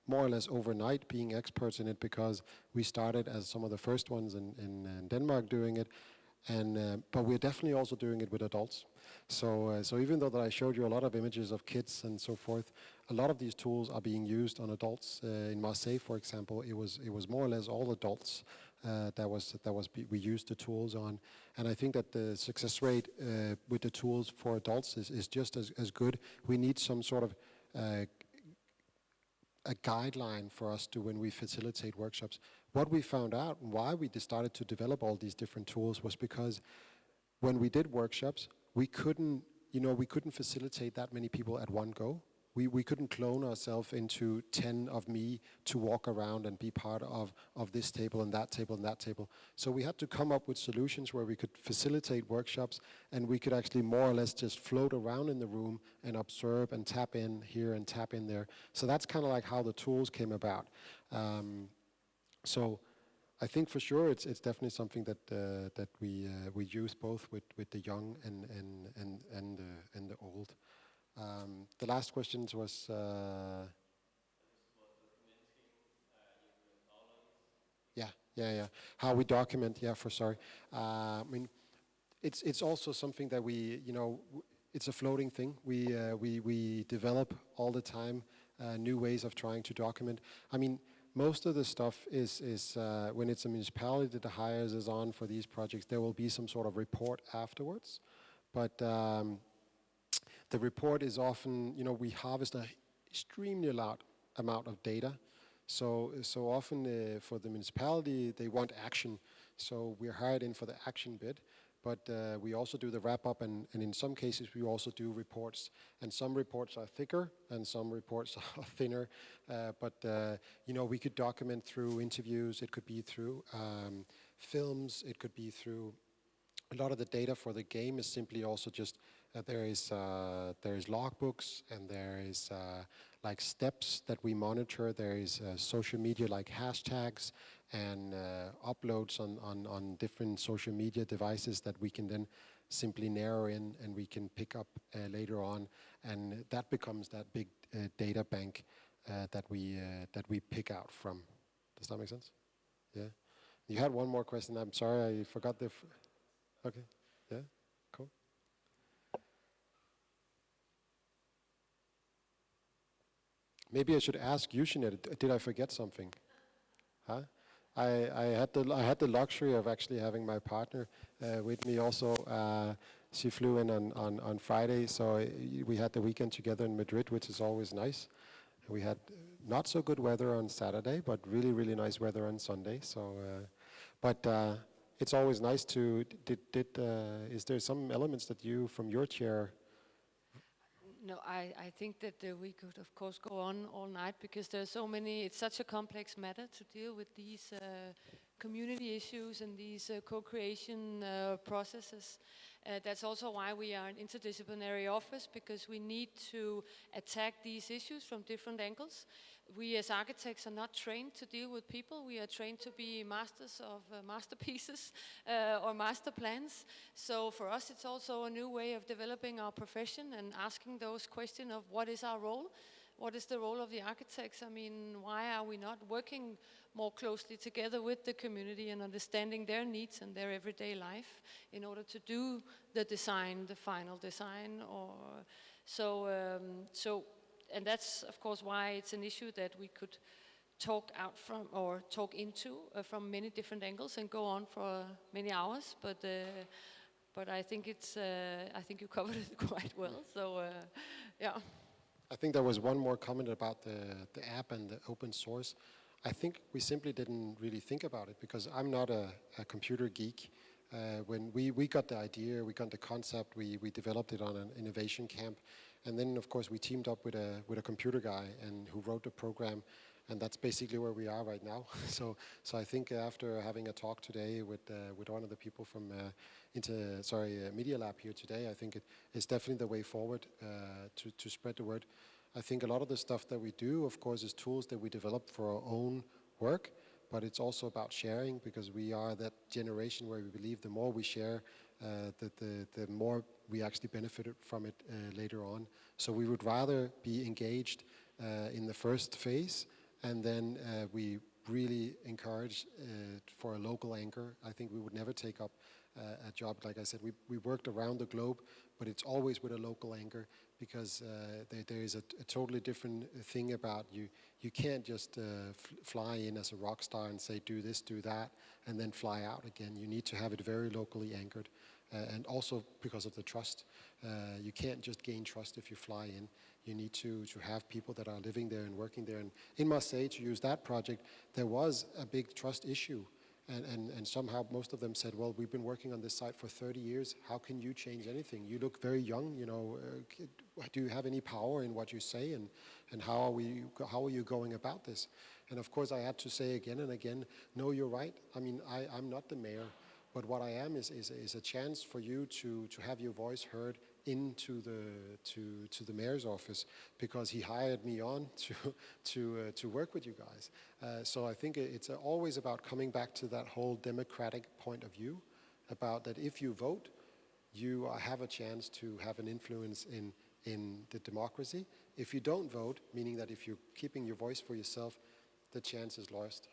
more or less overnight being experts in it, because we started as some of the first ones in Denmark doing it, and but we're definitely also doing it with adults. So even though that I showed you a lot of images of kids and so forth, a lot of these tools are being used on adults. In Marseille, for example, it was more or less all adults we used the tools on, and I think that the success rate with the tools for adults is just as good. We need some sort of a guideline for us to when we facilitate workshops. What we found out and why we started to develop all these different tools was because when we did workshops, we couldn't facilitate that many people at one go. We couldn't clone ourselves into 10 of me to walk around and be part of this table and that table and that table. So we had to come up with solutions where we could facilitate workshops, and we could actually more or less just float around in the room and observe and tap in here and tap in there. So that's kind of like how the tools came about. So I think for sure it's definitely something that we use both with the young and the old. The last questions was yeah. How we document, I mean, it's also something that we, it's a floating thing. We develop all the time new ways of trying to document. I mean, most of the stuff is when it's a municipality that hires us on for these projects, there will be some sort of report afterwards. But the report is often, we harvest an extremely large amount of data. So often for the municipality, they want action. So we're hired in for the action bit. But we also do the wrap-up, and in some cases we also do reports. And some reports are thicker, and some reports are thinner. But we could document through interviews. It could be through films. It could be through a lot of the data for the game is simply also just there is logbooks, and there is like steps that we monitor. There is social media like hashtags and uploads on different social media devices that we can then simply narrow in and we can pick up later on, and that becomes that big data bank that we pick out from. Does that make sense? Yeah. You had one more question. I'm sorry, I forgot the. Okay. Yeah. Cool. Maybe I should ask you, Jeanette, did I forget something? Huh? I had the luxury of actually having my partner with me also. She flew in on Friday, so we had the weekend together in Madrid, which is always nice. We had not so good weather on Saturday, but really, really nice weather on Sunday. So, it's always nice to. Is there some elements that you, from your chair? No, I think that we could, of course, go on all night because there's so many. It's such a complex matter to deal with these community issues and these co-creation processes. That's also why we are an interdisciplinary office, because we need to attack these issues from different angles. We as architects are not trained to deal with people. We are trained to be masters of masterpieces or master plans. So for us it's also a new way of developing our profession and asking those questions of what is our role? What is the role of the architects? I mean, why are we not working more closely together with the community and understanding their needs and their everyday life in order to do the design, the final design? And that's, of course, why it's an issue that we could talk out from or talk into from many different angles and go on for many hours. But I think I think you covered it quite well. So, yeah. I think there was one more comment about the app and the open source. I think we simply didn't really think about it because I'm not a computer geek. When we got the idea, we got the concept, we developed it on an innovation camp, and then of course we teamed up with a computer guy and who wrote the program, and that's basically where we are right now. So I think after having a talk today with one of the people from Medialab here today, I think it's definitely the way forward to spread the word. I think a lot of the stuff that we do, of course, is tools that we develop for our own work, but it's also about sharing, because we are that generation where we believe the more we share, the more we actually benefit from it later on. So we would rather be engaged in the first phase And then we really encourage for a local anchor. I think we would never take up a job, like I said, we worked around the globe, but it's always with a local anchor, because there is a totally different thing about you. You can't just fly in as a rock star and say, do this, do that, and then fly out again. You need to have it very locally anchored. And also because of the trust. You can't just gain trust if you fly in. You need to have people that are living there and working there. And in Marseille, to use that project, there was a big trust issue. And somehow most of them said, well, we've been working on this site for 30 years. How can you change anything? You look very young, you know. Do you have any power in what you say? And how are you going about this? And of course, I had to say again and again, no, you're right. I mean, I'm not the mayor. But what I am is a chance for you to have your voice heard into the mayor's office, because he hired me on to work with you guys. So I think it's always about coming back to that whole democratic point of view, about that if you vote, you have a chance to have an influence in the democracy. If you don't vote, meaning that if you're keeping your voice for yourself, the chance is lost.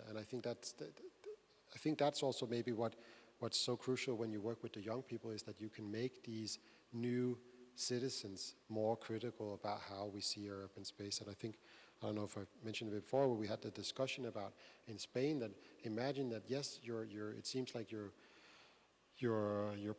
And I think that's also maybe what's so crucial when you work with the young people, is that you can make these new citizens more critical about how we see our urban space. And I think, I don't know if I mentioned it before, but we had the discussion about in Spain, that imagine that yes, it seems like your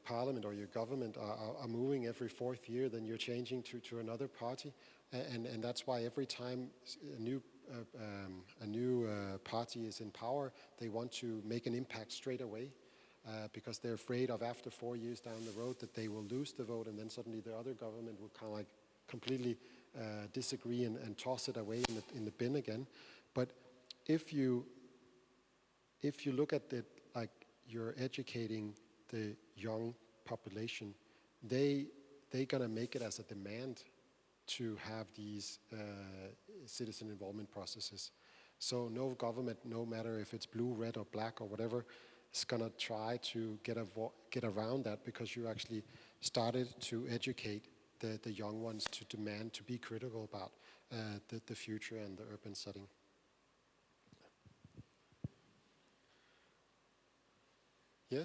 parliament or your government are moving every 4th year, then you're changing to another party, and that's why every time a new party is in power, they want to make an impact straight away, because they're afraid of after 4 years down the road that they will lose the vote, and then suddenly the other government will kind of like completely disagree and toss it away in the bin again. But if you look at it like you're educating the young population, they're gonna make it as a demand to have these citizen involvement processes. So no government, no matter if it's blue, red, or black, or whatever, is gonna try to get around that, because you actually started to educate the young ones to demand to be critical about the future and the urban setting. Yeah?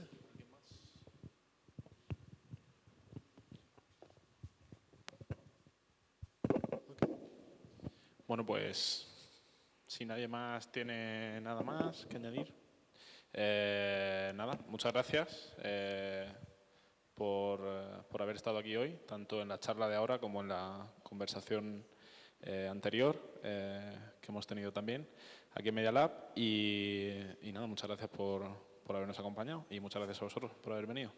Bueno, pues si nadie más tiene nada más que añadir, nada, muchas gracias por haber estado aquí hoy, tanto en la charla de ahora como en la conversación anterior que hemos tenido también aquí en Medialab. Y nada, muchas gracias por habernos acompañado, y muchas gracias a vosotros por haber venido.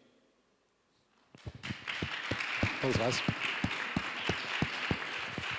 Thanks, guys.